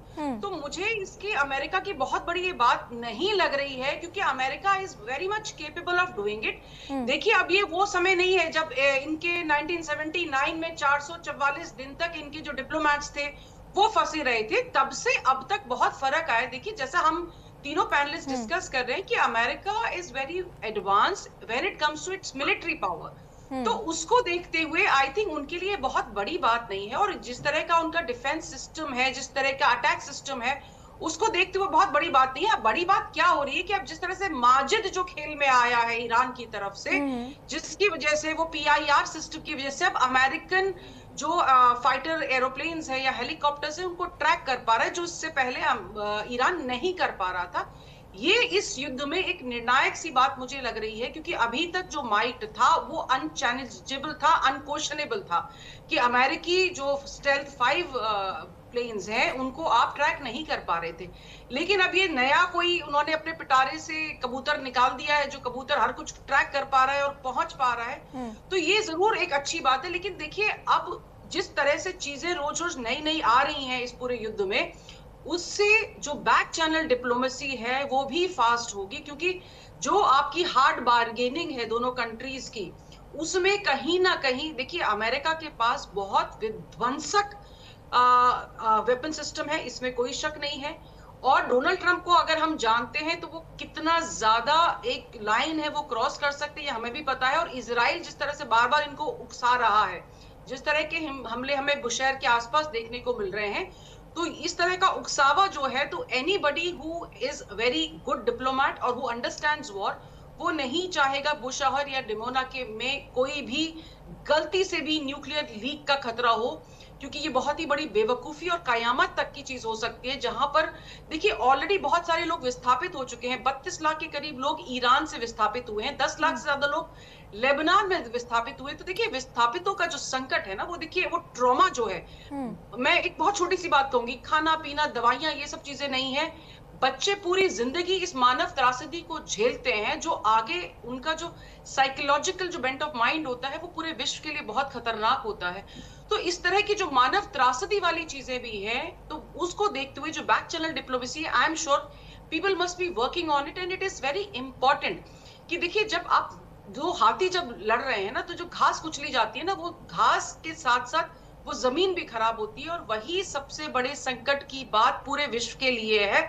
तो मुझे इसकी अमेरिका की बहुत बड़ी ये बात नहीं लग रही है, क्योंकि America is very much capable of doing it. देखिए, अब ये वो समय नहीं है जब इनके 1979 में 444 दिन तक इनके जो डिप्लोमेट्स थे वो फंसे रहे थे। तब से अब तक बहुत फर्क आया। देखिए, जैसा हम तीनों पैनलिस्ट डिस्कस कर रहे हैं कि America is very advance when it comes to its military power, तो उसको देखते हुए आई थिंक उनके लिए बहुत बड़ी बात नहीं है। और जिस तरह का उनका डिफेंस सिस्टम है, जिस तरह का अटैक सिस्टम है, उसको देखते हुए बहुत बड़ी बात नहीं है। अब बड़ी बात क्या हो रही है कि अब जिस तरह से माजिद जो खेल में आया है ईरान की तरफ से, जिसकी वजह से वो PIR सिस्टम की वजह से अब अमेरिकन जो फाइटर एरोप्लेन्स है या हेलीकॉप्टर्स है उनको ट्रैक कर पा रहा है, जो इससे पहले ईरान नहीं कर पा रहा था। ये इस युद्ध में एक निर्णायक सी बात मुझे लग रही है, क्योंकि अभी तक जो माइट था वो अनचैलेंजेबल था, अनक्वेश्चनेबल था कि अमेरिकी जो स्टेल्थ 5 प्लेन्स हैं उनको आप ट्रैक नहीं कर पा रहे थे। लेकिन अब ये नया कोई उन्होंने अपने पिटारे से कबूतर निकाल दिया है, जो कबूतर हर कुछ ट्रैक कर पा रहा है और पहुंच पा रहा है, तो ये जरूर एक अच्छी बात है। लेकिन देखिए, अब जिस तरह से चीजें रोज रोज नई नई आ रही हैं इस पूरे युद्ध में, उससे जो बैक चैनल डिप्लोमेसी है वो भी फास्ट होगी, क्योंकि जो आपकी हार्ड बार्गेनिंग है दोनों कंट्रीज की, उसमें कहीं ना कहीं देखिए अमेरिका के पास बहुत विध्वंसक वेपन सिस्टम है, इसमें कोई शक नहीं है। और डोनाल्ड ट्रंप को अगर हम जानते हैं तो वो कितना ज्यादा एक लाइन है वो क्रॉस कर सकते हैं, हमें भी पता है। और इजराइल जिस तरह से बार बार इनको उकसा रहा है, जिस तरह के हमले हमें बुशैर के आसपास देखने को मिल रहे हैं, तो इस तरह का उकसावा जो है, तो anybody who is very good diplomat और हु अंडरस्टैंड्स वॉर, वो नहीं चाहेगा बुशहर या डिमोना के में कोई भी गलती से भी न्यूक्लियर लीक का खतरा हो, क्योंकि ये बहुत ही बड़ी बेवकूफी और कयामत तक की चीज हो सकती है। जहां पर देखिए ऑलरेडी बहुत सारे लोग विस्थापित हो चुके हैं, 32 लाख के करीब लोग ईरान से विस्थापित हुए हैं, 10 लाख से ज्यादा लोग लेबनान में विस्थापित हुए। तो देखिए विस्थापितों का जो संकट है ना, वो देखिए वो ट्रॉमा जो है, मैं एक बहुत छोटी सी बात कहूंगी, खाना पीना दवाइयां ये सब चीजें नहीं है, बच्चे पूरी जिंदगी इस मानव त्रासदी को झेलते हैं, जो आगे उनका जो साइकोलॉजिकल जो बेंट ऑफ माइंड होता है वो पूरे विश्व के लिए बहुत खतरनाक होता है। तो इस तरह की जो मानव त्रासदी वाली चीजें भी हैं, तो उसको देखते हुए जो बैक चैनल डिप्लोमेसी है, I am sure people must be working on it, and it is very important कि देखिए जब आप दो हाथी जब लड़ रहे हैं ना, तो जो घास कुचली जाती है ना, वो घास के साथ साथ वो जमीन भी खराब होती है। और वही सबसे बड़े संकट की बात पूरे विश्व के लिए है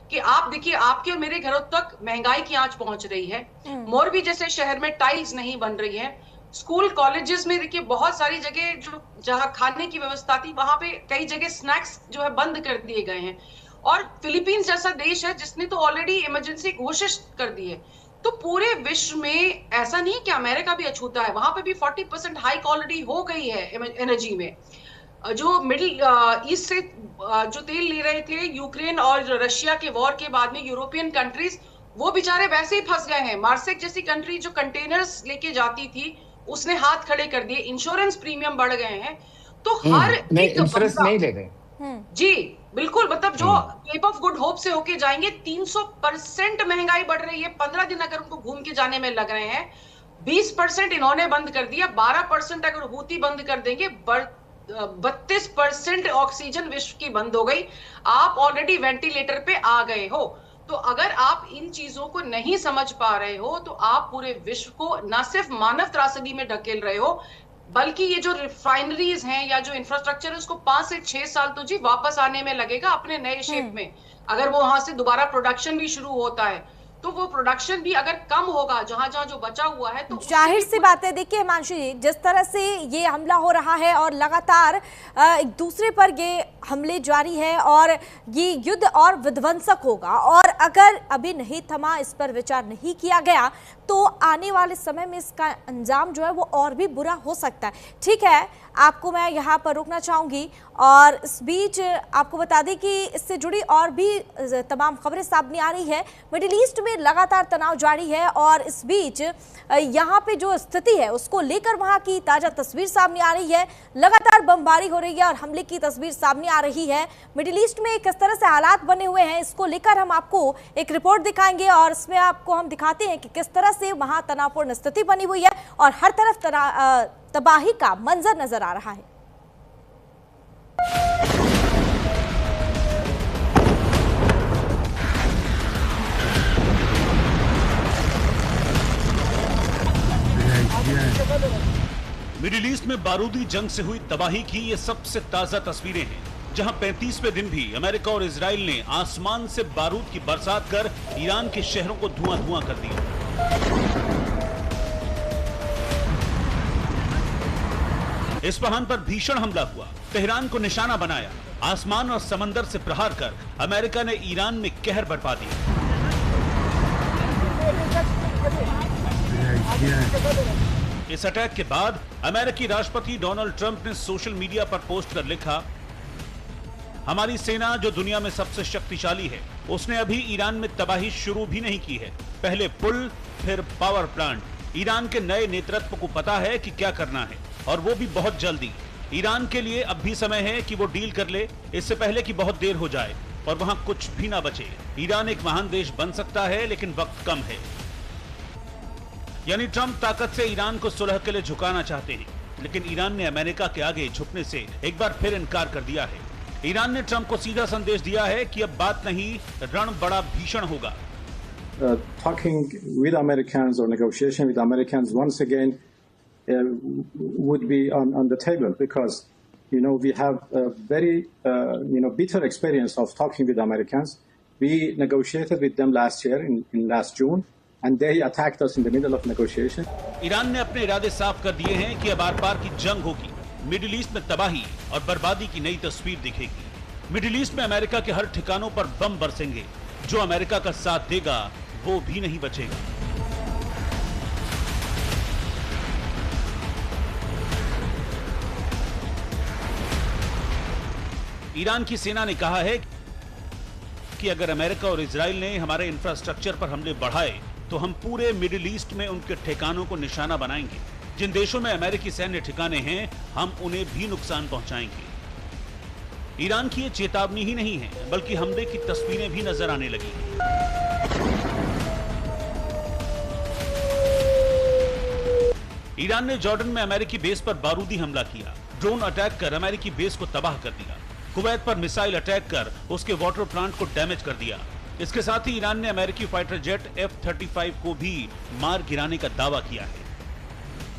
कि आप देखिए आपके और मेरे घरों तक महंगाई की आंच पहुंच रही है, मोरबी जैसे शहर में टाइल्स नहीं बन रही है, स्कूल कॉलेजेस में देखिए बहुत सारी जगह जो जहां खाने की व्यवस्था थी वहां पे कई जगह स्नैक्स जो है बंद कर दिए गए हैं। और फिलीपींस जैसा देश है जिसने तो ऑलरेडी इमरजेंसी घोषित कर दी है। तो पूरे विश्व में ऐसा नहीं कि अमेरिका भी अछूता है, वहां पे भी 40% हाइक ऑलरेडी हो गई है एनर्जी में। जो मिडिल ईस्ट से जो तेल ले रहे थे यूक्रेन और रशिया के वॉर के बाद में यूरोपियन कंट्रीज, वो बेचारे वैसे ही फंस गए हैं। मार्सेक जैसी कंट्री जो कंटेनर्स लेके जाती थी उसने हाथ खड़े कर दिए, इंश्योरेंस प्रीमियम बढ़ गए हैं। तो हर इंश्योरेंस नहीं ले रहे जी बिल्कुल, मतलब जो केप ऑफ गुड होप से होके जाएंगे 300% महंगाई बढ़ रही है। 15 दिन अगर उनको घूम के जाने में लग रहे हैं, 20% इन्होंने बंद कर दिया, 12% अगर हूती बंद कर देंगे, 32% ऑक्सीजन विश्व की बंद हो गई। आप ऑलरेडी वेंटिलेटर पे आ गए हो। तो अगर आप इन चीजों को नहीं समझ पा रहे हो तो आप पूरे विश्व को न सिर्फ मानव त्रासदी में ढकेल रहे हो, बल्कि ये जो रिफाइनरीज हैं या जो इंफ्रास्ट्रक्चर है उसको 5 से 6 साल तो जी वापस आने में लगेगा अपने नए शेप में। अगर वो वहां से दोबारा प्रोडक्शन भी शुरू होता है तो वो प्रोडक्शन भी अगर कम होगा जहां जहां जो बचा हुआ है तो जाहिर सी बात है। देखिए हिमांशु जी, जिस तरह से ये हमला हो रहा है और लगातार एक दूसरे पर ये हमले जारी है और ये युद्ध और विध्वंसक होगा, और अगर अभी नहीं थमा, इस पर विचार नहीं किया गया तो आने वाले समय में इसका अंजाम जो है वो और भी बुरा हो सकता है। ठीक है, आपको मैं यहाँ पर रोकना चाहूंगी और इस बीच आपको बता दें कि इससे जुड़ी और भी तमाम खबरें सामने आ रही है। मिडिल ईस्ट में लगातार तनाव जारी है और इस बीच यहाँ पे जो स्थिति है उसको लेकर वहाँ की ताजा तस्वीर सामने आ रही है। लगातार बमबारी हो रही है और हमले की तस्वीर सामने आ रही है। मिडिल ईस्ट में किस तरह से हालात बने हुए हैं इसको लेकर हम आपको एक रिपोर्ट दिखाएंगे और इसमें आपको हम दिखाते हैं कि किस तरह से वहाँ तनावपूर्ण स्थिति बनी हुई है और हर तरफ तबाही का मंजर नजर आ रहा है। मिडिल ईस्ट में बारूदी जंग से हुई तबाही की ये सबसे ताजा तस्वीरें हैं, जहां 35वें दिन भी अमेरिका और इजराइल ने आसमान से बारूद की बरसात कर ईरान के शहरों को धुआं-धुआं कर दिया। इस्फहान पर भीषण हमला हुआ, तेहरान को निशाना बनाया, आसमान और समंदर से प्रहार कर अमेरिका ने ईरान में कहर बरपा दिया। इस अटैक के बाद अमेरिकी राष्ट्रपति डोनाल्ड ट्रंप ने सोशल मीडिया पर पोस्ट कर लिखा, हमारी सेना जो दुनिया में सबसे शक्तिशाली है, उसने अभी ईरान में तबाही शुरू भी नहीं की है। पहले पुल, फिर पावर प्लांट। ईरान के नए नेतृत्व को पता है कि क्या करना है और वो भी बहुत जल्दी। ईरान के लिए अब भी समय है कि वो डील कर ले, इससे पहले कि बहुत देर हो जाए और वहां कुछ भी ना बचे। ईरान एक महान देश बन सकता है लेकिन वक्त कम है। यानी ट्रंप ताकत से ईरान को सुलह के लिए झुकाना चाहते हैं, लेकिन ईरान ने अमेरिका के आगे झुकने से एक बार फिर इनकार कर दिया है। ईरान ने ट्रंप को सीधा संदेश दिया है कि अब बात नहीं, रण बड़ा भीषण होगा। Talking with Americans or negotiation with Americans once again would be on the table because, we have a very, bitter experience of talking with Americans. We negotiated with them last year in last June, and they attacked us in the middle of negotiation. Iran ने अपने इरादे साफ कर दिए हैं कि अब are पार की जंग होगी। मिडिल ईस्ट में तबाही और बर्बादी की नई तस्वीर दिखेगी। मिडिल ईस्ट में अमेरिका के हर ठिकानों पर बम बरसेंगे। जो अमेरिका का साथ देगा वो भी नहीं बचेगा। ईरान की सेना ने कहा है कि अगर अमेरिका और इजराइल ने हमारे इंफ्रास्ट्रक्चर पर हमले बढ़ाए तो हम पूरे मिडिल ईस्ट में उनके ठिकानों को निशाना बनाएंगे। जिन देशों में अमेरिकी सैन्य ठिकाने हैं, हम उन्हें भी नुकसान पहुंचाएंगे। ईरान की ये चेतावनी ही नहीं है, बल्कि हमले की तस्वीरें भी नजर आने लगी हैं। ईरान ने जॉर्डन में अमेरिकी बेस पर बारूदी हमला किया। ड्रोन अटैक कर अमेरिकी बेस को तबाह कर दिया। कुवैत पर मिसाइल अटैक कर उसके वाटर प्लांट को डैमेज कर दिया। इसके साथ ही ईरान ने अमेरिकी फाइटर जेट F-35 को भी मार गिराने का दावा किया है।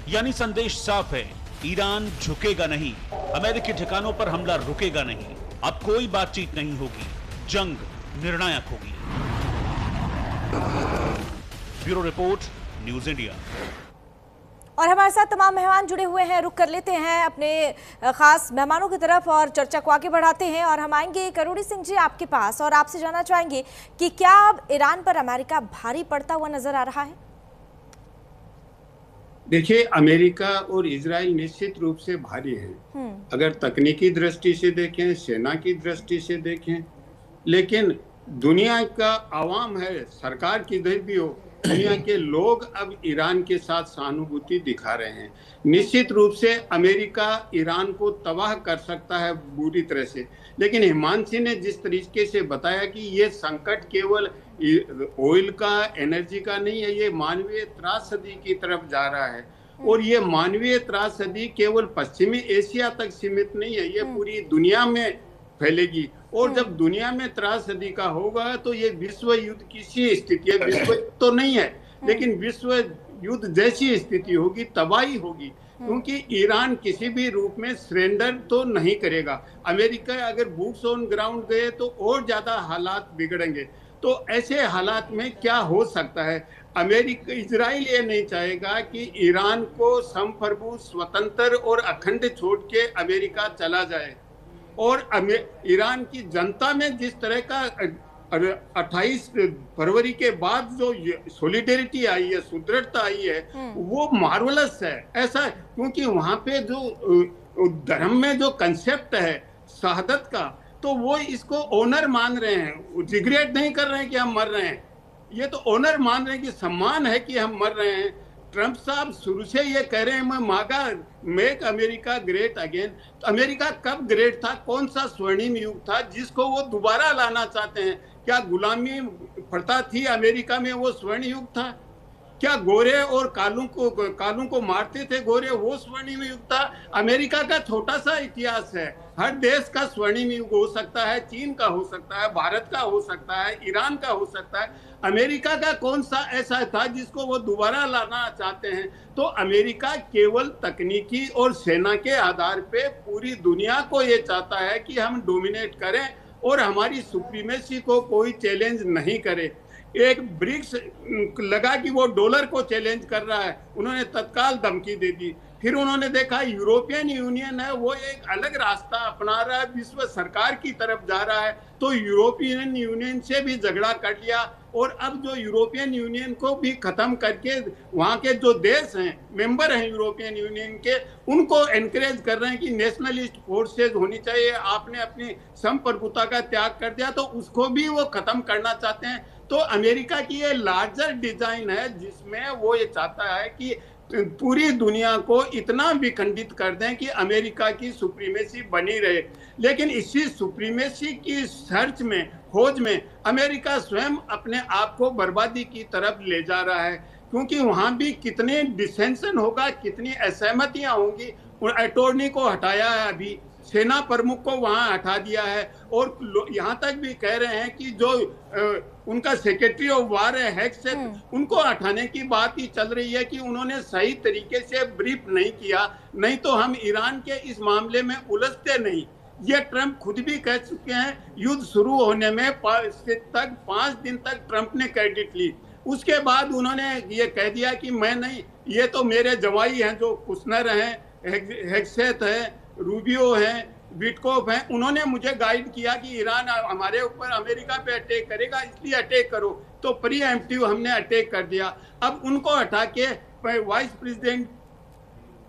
यानी संदेश साफ है, ईरान झुकेगा नहीं, अमेरिकी ठिकानों पर हमला रुकेगा नहीं। अब कोई बातचीत नहीं होगी, जंग निर्णायक होगी। Bureau report, news India. और हमारे साथ तमाम मेहमान जुड़े हुए हैं। रुक कर लेते हैं अपने खास मेहमानों की तरफ और चर्चा को आगे बढ़ाते हैं। और हम आएंगे करोड़ी सिंह जी आपके पास और आपसे जानना चाहेंगे कि क्या अब ईरान पर अमेरिका भारी पड़ता हुआ नजर आ रहा है? देखिए, अमेरिका और इजराइल निश्चित रूप से भारी हैं। अगर तकनीकी दृष्टि से देखें, सेना की दृष्टि से देखें, लेकिन दुनिया का आवाम है, सरकार किधर भी हो, दुनिया के लोग अब ईरान के साथ सहानुभूति दिखा रहे हैं। निश्चित रूप से अमेरिका ईरान को तबाह कर सकता है बुरी तरह से, लेकिन हिमांशी ने जिस तरीके से बताया कि ये संकट केवल ऑयल का, एनर्जी का नहीं है, ये मानवीय त्रासदी की तरफ जा रहा है। और ये मानवीय त्रासदी केवल पश्चिमी एशिया तक सीमित नहीं है, ये पूरी दुनिया में फैलेगी। और जब दुनिया में त्रासदी का होगा तो ये विश्व युद्ध की सी स्थिति है, विश्व युद्ध तो नहीं है लेकिन विश्व युद्ध जैसी स्थिति होगी, तबाही होगी, क्योंकि ईरान किसी भी रूप में सरेंडर तो नहीं करेगा। अमेरिका अगर बूट्स ऑन ग्राउंड गए तो और ज्यादा हालात बिगड़ेंगे। तो ऐसे हालात में क्या हो सकता है, अमेरिका इजराइल ये नहीं चाहेगा कि ईरान को संप्रभु, स्वतंत्र और अखंड छोड़ के अमेरिका चला जाए। और ईरान की जनता में जिस तरह का 28 फरवरी के बाद जो सॉलिडेरिटी आई है, सुदृढ़ता आई है, वो मार्वलस है। ऐसा क्योंकि वहां पे जो धर्म में जो कंसेप्ट है शहादत का, तो वो इसको ऑनर मान रहे हैं, रिग्रेट नहीं कर रहे हैं कि हम मर रहे हैं, ये तो ऑनर मान रहे हैं कि सम्मान है कि हम मर रहे हैं। ट्रंप साहब शुरू से ये कह रहे हैं मैं मांगा मेक अमेरिका ग्रेट अगेन। तो अमेरिका कब ग्रेट था, कौन सा स्वर्णिम युग था जिसको वो दोबारा लाना चाहते हैं? क्या गुलामी प्रथा थी अमेरिका में, वो स्वर्ण युग था? क्या गोरे और कालों को मारते थे गोरे, वो स्वर्णिम युग था? अमेरिका का छोटा सा इतिहास है, हर देश का स्वर्णिम युग हो सकता है, चीन का हो सकता है, भारत का हो सकता है, ईरान का हो सकता है। अमेरिका का कौन सा ऐसा था जिसको वो दोबारा लाना चाहते हैं? तो अमेरिका केवल तकनीकी और सेना के आधार पे पूरी दुनिया को ये चाहता है कि हम डोमिनेट करें और हमारी सुप्रीमेसी को कोई चैलेंज नहीं करे। एक ब्रिक्स लगा कि वो डॉलर को चैलेंज कर रहा है, उन्होंने तत्काल धमकी दे दी। फिर उन्होंने देखा यूरोपियन यूनियन है वो एक अलग रास्ता अपना रहा है, विश्व सरकार की तरफ जा रहा है, तो यूरोपियन यूनियन से भी झगड़ा कर लिया। और अब जो यूरोपियन यूनियन को भी खत्म करके वहाँ के जो देश हैं, मेंबर हैं यूरोपियन यूनियन के, उनको एनकरेज कर रहे हैं कि नेशनलिस्ट फोर्सेज होनी चाहिए, आपने अपनी संप्रभुता का त्याग कर दिया, तो उसको भी वो खत्म करना चाहते हैं। तो अमेरिका की ये लार्जर डिजाइन है जिसमें वो ये चाहता है कि पूरी दुनिया को इतना विखंडित कर दें कि अमेरिका की सुप्रीमेसी बनी रहे। लेकिन इसी सुप्रीमेसी की सर्च में, खोज में अमेरिका स्वयं अपने आप को बर्बादी की तरफ ले जा रहा है, क्योंकि वहां भी कितने डिसेंशन होगा, कितनी असहमतियां होंगी। अटॉर्नी को हटाया है, अभी सेना प्रमुख को वहां हटा दिया है, और यहां तक भी कह रहे हैं कि जो उनका सेक्रेटरी ऑफ वार है हेग्सेथ, उनको हटाने की बात ही चल रही है कि उन्होंने सही तरीके से ब्रीफ नहीं किया, नहीं तो हम ईरान के इस मामले में उलझते नहीं। ये ट्रंप खुद भी कह चुके हैं। युद्ध शुरू होने में 5 दिन तक ट्रंप ने क्रेडिट ली, उसके बाद उन्होंने ये कह दिया कि मैं नहीं, ये तो मेरे जवाई हैं जो कुशनर हैं, हेग्सेथ है, रूबियो हैं, विटकोफ हैं, उन्होंने मुझे गाइड किया कि ईरान हमारे ऊपर अमेरिका पे अटैक करेगा, इसलिए अटैक करो, तो प्रीएम्प्टिव हमने अटैक कर दिया। अब उनको हटा के वाइस प्रेसिडेंट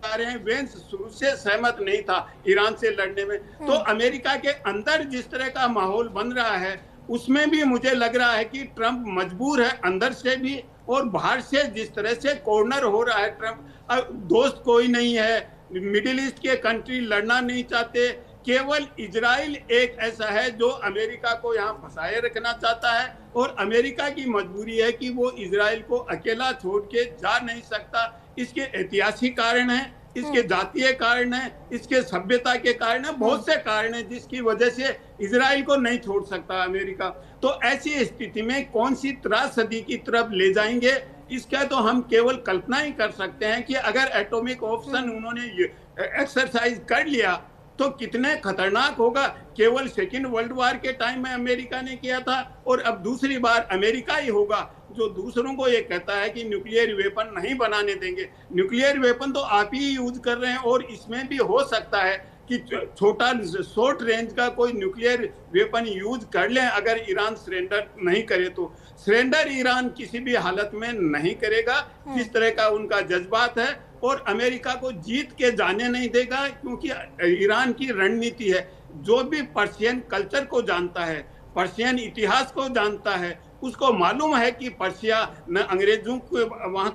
आ रहे हैं। वेंस शुरू से सहमत नहीं था ईरान से लड़ने में। तो अमेरिका के अंदर जिस तरह का माहौल बन रहा है, उसमें भी मुझे लग रहा है कि ट्रंप मजबूर है, अंदर से भी और बाहर से जिस तरह से कॉर्नर हो रहा है ट्रंप। दोस्त कोई नहीं है, मिडिल ईस्ट के कंट्री लड़ना नहीं चाहते, केवल इजराइल एक ऐसा है जो अमेरिका को यहाँ फंसाए रखना चाहता है, और अमेरिका की मजबूरी है कि वो इजराइल को अकेला छोड़ के जा नहीं सकता। इसके ऐतिहासिक कारण है, इसके जातीय कारण है, इसके सभ्यता के कारण है, बहुत से कारण है जिसकी वजह से इजराइल को नहीं छोड़ सकता अमेरिका। तो ऐसी स्थिति में कौन सी त्रासदी की तरफ ले जाएंगे, इसका तो हम केवल कल्पना ही कर सकते हैं कि अगर एटॉमिक ऑप्शन उन्होंने एक्सरसाइज कर लिया तो कितने खतरनाक होगा। केवल सेकेंड वर्ल्ड वॉर के टाइम में अमेरिका ने किया था, और अब दूसरी बार अमेरिका ही होगा जो दूसरों को ये कहता है कि न्यूक्लियर वेपन नहीं बनाने देंगे। न्यूक्लियर वेपन तो आप ही यूज कर रहे हैं, और इसमें भी हो सकता है कि छोटा शॉर्ट रेंज का कोई न्यूक्लियर वेपन यूज कर लें अगर ईरान सरेंडर नहीं करे तो। सरेंडर ईरान किसी भी हालत में नहीं करेगा, जिस तरह का उनका जज्बात है, और अमेरिका को जीत के जाने नहीं देगा, क्योंकि ईरान की रणनीति है। जो भी पर्शियन कल्चर को जानता है, पर्शियन इतिहास को जानता है, उसको मालूम है कि पर्शिया न अंग्रेजों को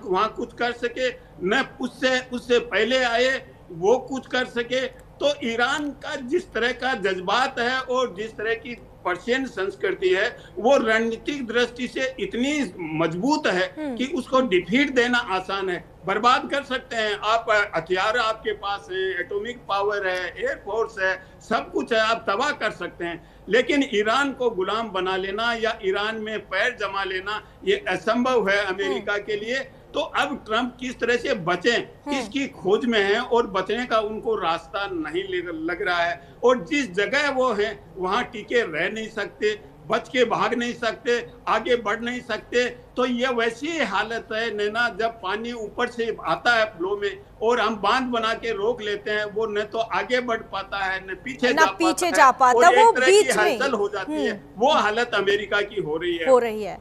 वहाँ कुछ कर सके, न उससे पहले आए वो कुछ कर सके, तो ईरान का जिस तरह का जज्बात है और जिस तरह की पर्शियन संस्कृति है वो रणनीतिक दृष्टि से इतनी मजबूत है कि उसको डिफीट देना आसान है, बर्बाद कर सकते हैं आप। हथियार आपके पास है, एटॉमिक पावर है, एयरफोर्स है, सब कुछ है, आप तबाह कर सकते हैं। लेकिन ईरान को गुलाम बना लेना या ईरान में पैर जमा लेना ये असंभव है अमेरिका के लिए। तो अब ट्रंप किस तरह से बचें इसकी खोज में है और बचने का उनको रास्ता नहीं लग रहा है। और जिस जगह वो है वहां टिके रह नहीं सकते, बच के भाग नहीं सकते, आगे बढ़ नहीं सकते। तो ये वैसी हालत है नैना, जब पानी ऊपर से आता है फ्लो में और हम बांध बना के रोक लेते हैं, वो न तो आगे बढ़ पाता है न पीछे जा पाता, वो बीच में हलचल हो जाती है। वो हालत अमेरिका की हो रही है।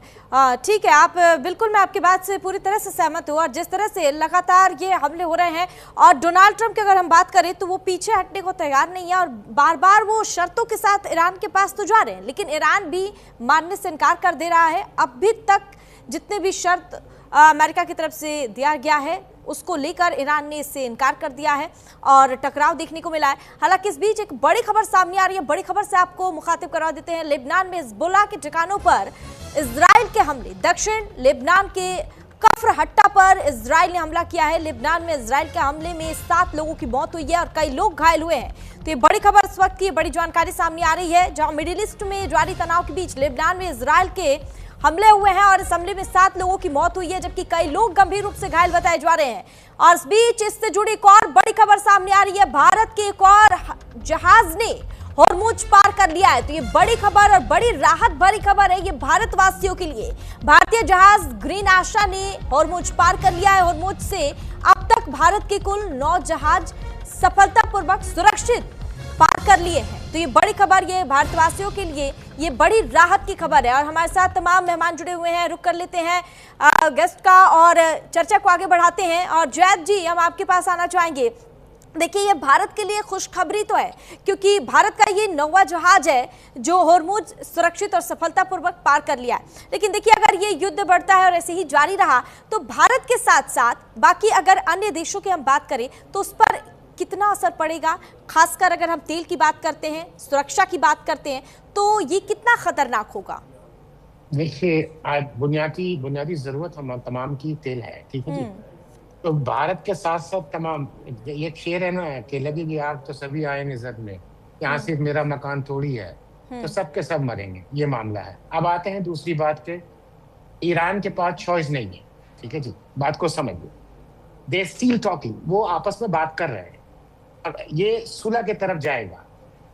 ठीक है, आप बिल्कुल, मैं आपकी बात से पूरी तरह से सहमत हूँ। और जिस तरह से लगातार ये हमले हो रहे हैं और डोनाल्ड ट्रंप की अगर हम बात करें तो वो पीछे हटने को तैयार नहीं है और बार बार वो शर्तों के साथ ईरान के पास तो जा रहे हैं, लेकिन ईरान भी मानने से इनकार कर दे रहा है। अभी तक जितने भी शर्त अमेरिका की तरफ से दिया गया है उसको लेकर ईरान ने इससे इनकार कर दिया है और टकराव देखने को मिला है। हालांकि इस बीच एक बड़ी खबर सामने आ रही है, बड़ी खबर से आपको मुखातिब करवा देते हैं। लेबनान में हिजबुल्लाह के ठिकानों पर इजराइल के हमले, दक्षिण लेबनान के कफ्र हट्टा पर इजराइल ने हमला किया है। लेबनान में इजराइल के हमले में 7 लोगों की मौत हुई है और कई लोग घायल हुए हैं। तो ये बड़ी खबर इस वक्त की बड़ी जानकारी सामने आ रही है, जहां मिडिल ईस्ट में जारी तनाव के बीच लेबनान में इजराइल के हमले हुए हैं और इस हमले में 7 लोगों की मौत हुई है, जबकि कई लोग गंभीर रूप से घायल बताए जा रहे हैं। और इस बीच इससे जुड़ी एक और बड़ी खबर सामने आ रही है, भारत के एक और जहाज ने होर्मुज पार कर लिया है। तो ये बड़ी खबर और बड़ी राहत भरी खबर है ये भारतवासियों के लिए। भारतीय जहाज ग्रीन आशा ने होर्मुज पार कर लिया है। होर्मुज से अब तक भारत के कुल 9 जहाज सफलतापूर्वक सुरक्षित पार कर लिए हैं। तो ये बड़ी खबर, ये भारतवासियों के लिए ये बड़ी राहत की खबर है। और हमारे साथ तमाम मेहमान जुड़े हुए हैं, रुक कर लेते हैं गेस्ट का और चर्चा को आगे बढ़ाते हैं। और जैद जी, हम आपके पास आना चाहेंगे। देखिए, ये भारत के लिए खुशखबरी तो है क्योंकि भारत का ये 9वां जहाज है जो होर्मुज सुरक्षित और सफलतापूर्वक पार कर लिया है। लेकिन देखिए, अगर ये युद्ध बढ़ता है और ऐसे ही जारी रहा तो भारत के साथ साथ बाकी अगर अन्य देशों की हम बात करें तो उस पर कितना असर पड़ेगा, खासकर अगर हम तेल की बात करते हैं, सुरक्षा की बात करते हैं, तो ये कितना खतरनाक होगा? देखिए, आज बुनियादी जरूरत हम तमाम की तेल है, ठीक है जी। तो भारत के साथ साथ तमाम, ये शेर है ना कि लगेगी आग तो सभी आएंगे जद में, यहाँ सिर्फ मेरा मकान थोड़ी है, तो सबके सब मरेंगे, ये मामला है। अब आते हैं दूसरी बात के, ईरान के पास चॉइस नहीं है, ठीक है जी, बात को समझिए। दे स्टिल टॉकिंग, वो आपस में बात कर रहे हैं, ये सुलह की तरफ जाएगा,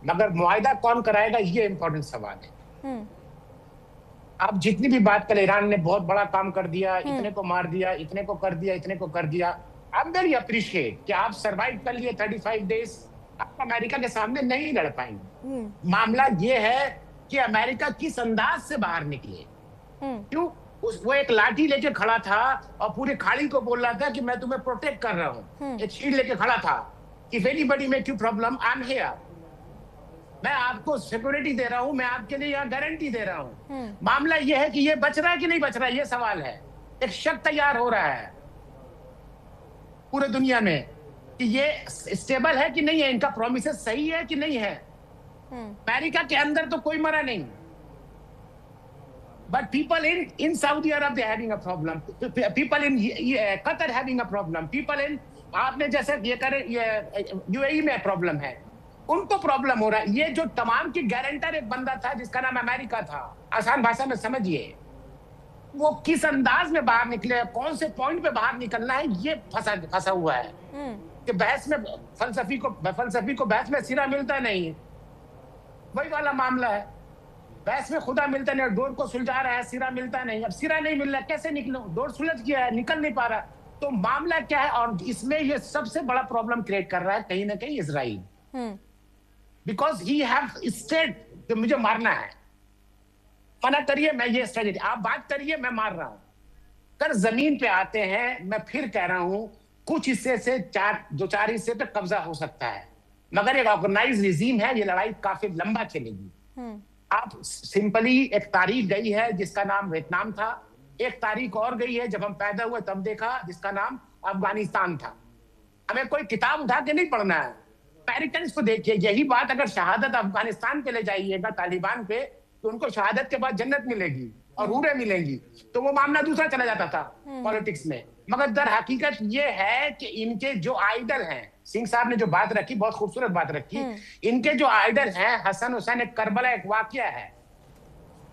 मगर मुआहदा कौन कराएगा ये इंपॉर्टेंट सवाल है। आप जितनी भी बात करें, ईरान ने बहुत बड़ा काम कर दिया, इतने को मार दिया, इतने को कर दिया, इतने को कर दिया। आई एम वेरी अप्रिशिएट कि आप सरवाइव कर लिए 35 डेज, आप अमेरिका के सामने नहीं लड़ पाएंगे। मामला ये है कि अमेरिका किस अंदाज से बाहर निकले। क्यों? वो एक लाठी लेके खड़ा था और पूरी खाड़ी को बोल रहा था कि मैं तुम्हें प्रोटेक्ट कर रहा हूँ, एक शील्ड लेके खड़ा था। If anybody make you problem, I'm here. मैं आपको सिक्योरिटी दे रहा हूं, मैं आपके लिए यहाँ गारंटी दे रहा हूं। मामला ये है कि ये बच रहा है कि नहीं बच रहा है, ये सवाल है। एक शक तैयार हो रहा है पूरे दुनिया में कि ये स्टेबल है कि नहीं है, इनका प्रोमिसेस सही है कि नहीं है। अमेरिका के अंदर तो कोई मरा नहीं, but people in Saudi Arabia having a problem, people in Qatar having a problem, people in, आपने जैसे ये करे, ये यूएई में प्रॉब्लम है, उनको प्रॉब्लम हो रहा है। ये जो तमाम की गारंटर एक बंदा था जिसका नाम अमेरिका था, आसान भाषा में समझिए, वो किस अंदाज में बाहर निकले, कौन से पॉइंट पे बाहर निकलना है, ये फंसा हुआ है। कि बहस में फलसफी को बहस में सिरा मिलता नहीं, वही वाला मामला है। बहस में खुदा मिलता नहीं, डोर को सुलझा रहा है, सिरा मिलता नहीं। अब सिरा नहीं मिल रहा, कैसे निकलो? डोर सुलझ गया है, निकल नहीं पा रहा। तो मामला क्या है? और इसमें ये सबसे बड़ा प्रॉब्लम क्रिएट कर रहा है कहीं ना कहीं Israel, because he have state कि मुझे मारना है, मना करिए, मैं ये स्ट्रेटेजी, आप बात करिए, मैं मार रहा हूं। कर जमीन पे आते हैं, मैं फिर कह रहा हूं, कुछ हिस्से से 4 हिस्से पे कब्जा हो सकता है, मगर एक ऑर्गेनाइज रिजीम है, ये लड़ाई काफी लंबा चलेगी। आप सिंपली, एक तारीख गई है जिसका नाम वियतनाम था, एक तारीख और गई है जब हम पैदा हुए तब देखा, जिसका नाम अफगानिस्तान था। हमें कोई किताब उठा के नहीं पढ़ना है, अमेरिकन को देखिए, यही बात अगर शहादत अफगानिस्तान पे ले जाइएगा तालिबान पे, तो उनको शहादत के बाद जन्नत मिलेगी और हूरें मिलेंगी, तो वो मामला दूसरा चला जाता था पॉलिटिक्स में। मगर दर हकीकत ये है कि इनके जो आइडल हैं, सिंह साहब ने जो बात रखी, बहुत खूबसूरत बात रखी, इनके जो आइडल हैं हसन हुसैन, एक करबला एक वाकया है,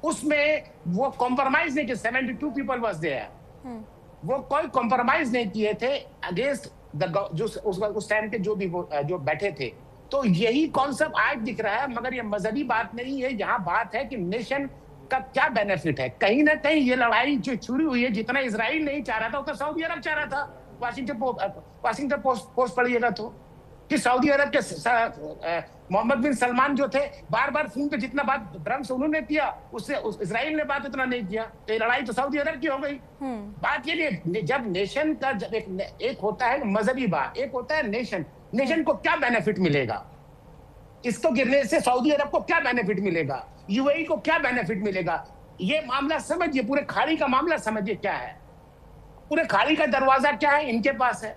उसमें वो कॉम्प्रोमाइज नहीं किए। 72 पीपल वाज देयर, वो कोई कॉम्प्रोमाइज नहीं किए थे अगेंस्ट जो उस टाइम के जो बैठे थे। तो यही कॉन्सेप्ट आज दिख रहा है, मगर ये मजहबी बात नहीं है, यहाँ बात है कि नेशन का क्या बेनिफिट है। कहीं ना कहीं ये लड़ाई जो शुरू हुई है, जितना इजराइल नहीं चाह रहा था उतना सऊदी अरब चाह रहा था। वाशिंगटन पोस्ट पढ़िएगा तो कि सऊदी अरब के मोहम्मद बिन सलमान जो थे, बार बार फोन पे जितना बात ट्रम्प से उन्होंने किया, उससे इजराइल ने बात उतना नहीं किया, तो ये लड़ाई तो सऊदी अरब की हो गई। बात ये नहीं, जब नेशन का जब एक होता है मजहबी बात, एक होता है नेशन को क्या बेनिफिट मिलेगा, इसको गिरने से सऊदी अरब को क्या बेनिफिट मिलेगा, यूएई को क्या बेनिफिट मिलेगा, ये मामला समझिए। पूरे खाड़ी का मामला समझिए क्या है, पूरे खाड़ी का दरवाजा क्या है, इनके पास है।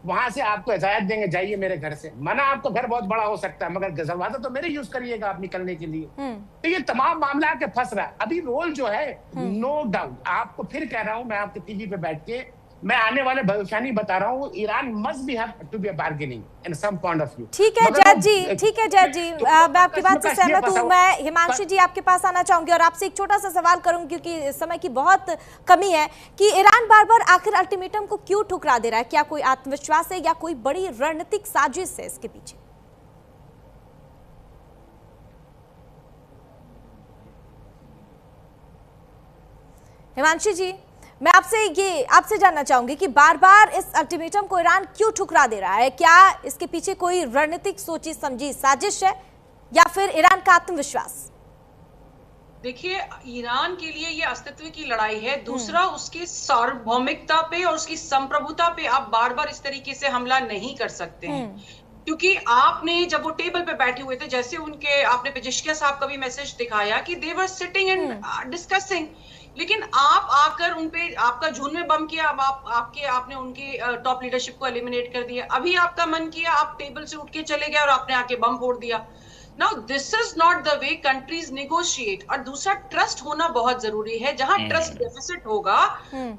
वहां से आपको इजाजत देंगे जाइए मेरे घर से, मना आपको घर बहुत बड़ा हो सकता है, मगर दरवाजा तो मेरे यूज करिएगा आप निकलने के लिए। तो ये तमाम मामला आके फंस रहा है। अभी रोल जो है, नो डाउट, आपको फिर कह रहा हूं मैं, आपके टीवी पे बैठ के मैं आने वाले भविष्यवाणी बता रहा हूँ, Iran must be have to be bargaining in some point of view. ठीक है जैद जी, ठीक है जैद जी, मैं आपकी बात से सहमत हूँ। मैं हिमांशी जी आपके पास आना चाहूंगी और आपसे एक छोटा सा सवाल करूंगी, क्योंकि समय की बहुत कमी है, कि ईरान बार बार आखिर अल्टीमेटम को क्यों ठुकरा दे रहा है? क्या कोई आत्मविश्वास है या कोई बड़ी रणनीतिक साजिश है इसके पीछे? हिमांशी जी, मैं आपसे जानना चाहूंगी कि बार बार इस अल्टीमेटम को ईरान क्यों ठुकरा दे रहा है? क्या इसके पीछे कोई रणनीतिक सोची समझी साजिश है या फिर ईरान का आत्मविश्वास? देखिए, ईरान के लिए ये अस्तित्व की लड़ाई है। दूसरा, उसकी सार्वभौमिकता पे और उसकी संप्रभुता पे आप बार बार इस तरीके से हमला नहीं कर सकते हैं, क्योंकि आपने जब वो टेबल पे बैठे हुए थे, जैसे उनके आपने पेजिशकिया साहब का भी मैसेज दिखाया कि दे वर सिटिंग एंड डिस्कसिंग, लेकिन आप आकर उनपे आपका जून में बम किया, अब आपने उनकी टॉप लीडरशिप को एलिमिनेट कर दिया। अभी आपका मन किया, आप टेबल से उठ के चले गए और आपने आके बम फोड़ दिया। Now this is not the way countries negotiate. और दूसरा, ट्रस्ट होना बहुत जरूरी है। जहां ट्रस्ट डेफिसिट होगा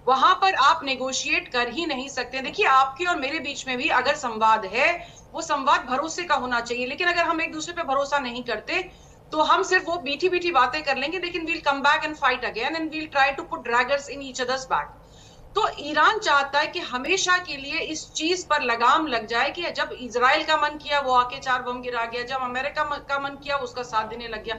वहां पर आप नेगोशिएट कर ही नहीं सकते। देखिए, आपके और मेरे बीच में भी अगर संवाद है, वो संवाद भरोसे का होना चाहिए, लेकिन अगर हम एक दूसरे पे भरोसा नहीं करते तो हम सिर्फ वो मीठी मीठी बातें कर लेंगे, लेकिन we'll come back and fight again and we'll try to put daggers in each others back. तो ईरान चाहता है कि हमेशा के लिए इस चीज पर लगाम लग जाए कि जब इजराइल का मन किया वो आके 4 बम गिरा गया, जब अमेरिका का मन किया उसका साथ देने लग गया।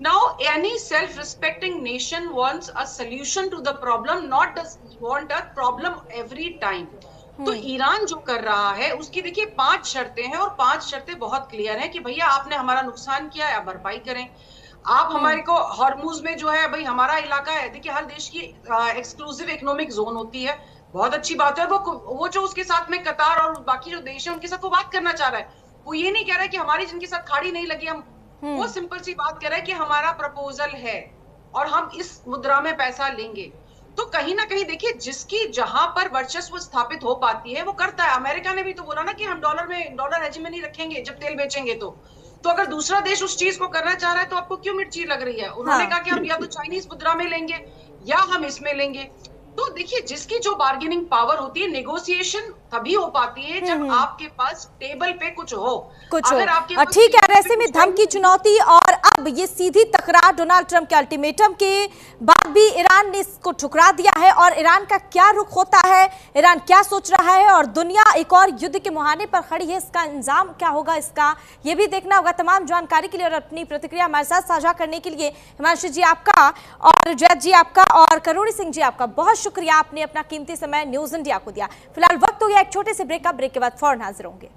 Now any self respecting nation wants a solution to the problem, not want a problem every time. तो ईरान जो कर रहा है उसकी देखिए 5 शर्तें हैं, और 5 शर्तें बहुत क्लियर हैं कि भैया आपने हमारा नुकसान किया है, आप भरपाई करें। आप हमारे को हॉर्मुज में जो है, भाई हमारा इलाका है, देखिए हर देश की एक्सक्लूसिव इकोनॉमिक जोन होती है, बहुत अच्छी बात है। वो जो उसके साथ में कतार और बाकी जो देश है उनके साथ वो बात करना चाह रहा है, वो ये नहीं कह रहा है कि हमारी जिनके साथ खाड़ी नहीं लगी, हम वो सिंपल सी बात कह रहा है कि हमारा प्रपोजल है और हम इस मुद्रा में पैसा लेंगे। तो कहीं ना कहीं देखिए, जिसकी जहां पर वर्चस्व स्थापित हो पाती है वो करता है। अमेरिका ने भी तो बोला ना कि हम डॉलर हेजेमनी रखेंगे जब तेल बेचेंगे। तो अगर दूसरा देश उस चीज को करना चाह रहा है तो आपको क्यों मिर्ची लग रही है? उन्होंने कहा कि हम या तो चाइनीज मुद्रा में लेंगे या हम इसमें लेंगे। तो देखिए, जिसकी जो बार्गेनिंग पावर होती है, नेगोशिएशन तभी हो पाती है जब आपके पास टेबल पे कुछ हो। अगर आपके पास ठीक है, ऐसे में धमकी, चुनौती और अब ये सीधी तकरार डोनाल्ड ट्रंप के अल्टीमेटम के बाद भी ईरान ने इसको ठुकरा दिया है। और ईरान का क्या रुख होता है, ईरान क्या सोच रहा है और दुनिया एक और युद्ध के मुहाने पर खड़ी है, इसका अंजाम क्या होगा, इसका ये भी देखना होगा। तमाम जानकारी के लिए और अपनी प्रतिक्रिया हमारे साथ साझा करने के लिए हिमांशु जी आपका, और जैद जी आपका, और करुणी सिंह जी आपका बहुत शुक्रिया, आपने अपना कीमती समय न्यूज इंडिया को दिया। फिलहाल वक्त हो गया एक छोटे से ब्रेक का, ब्रेक के बाद फौरन हाजिर होंगे।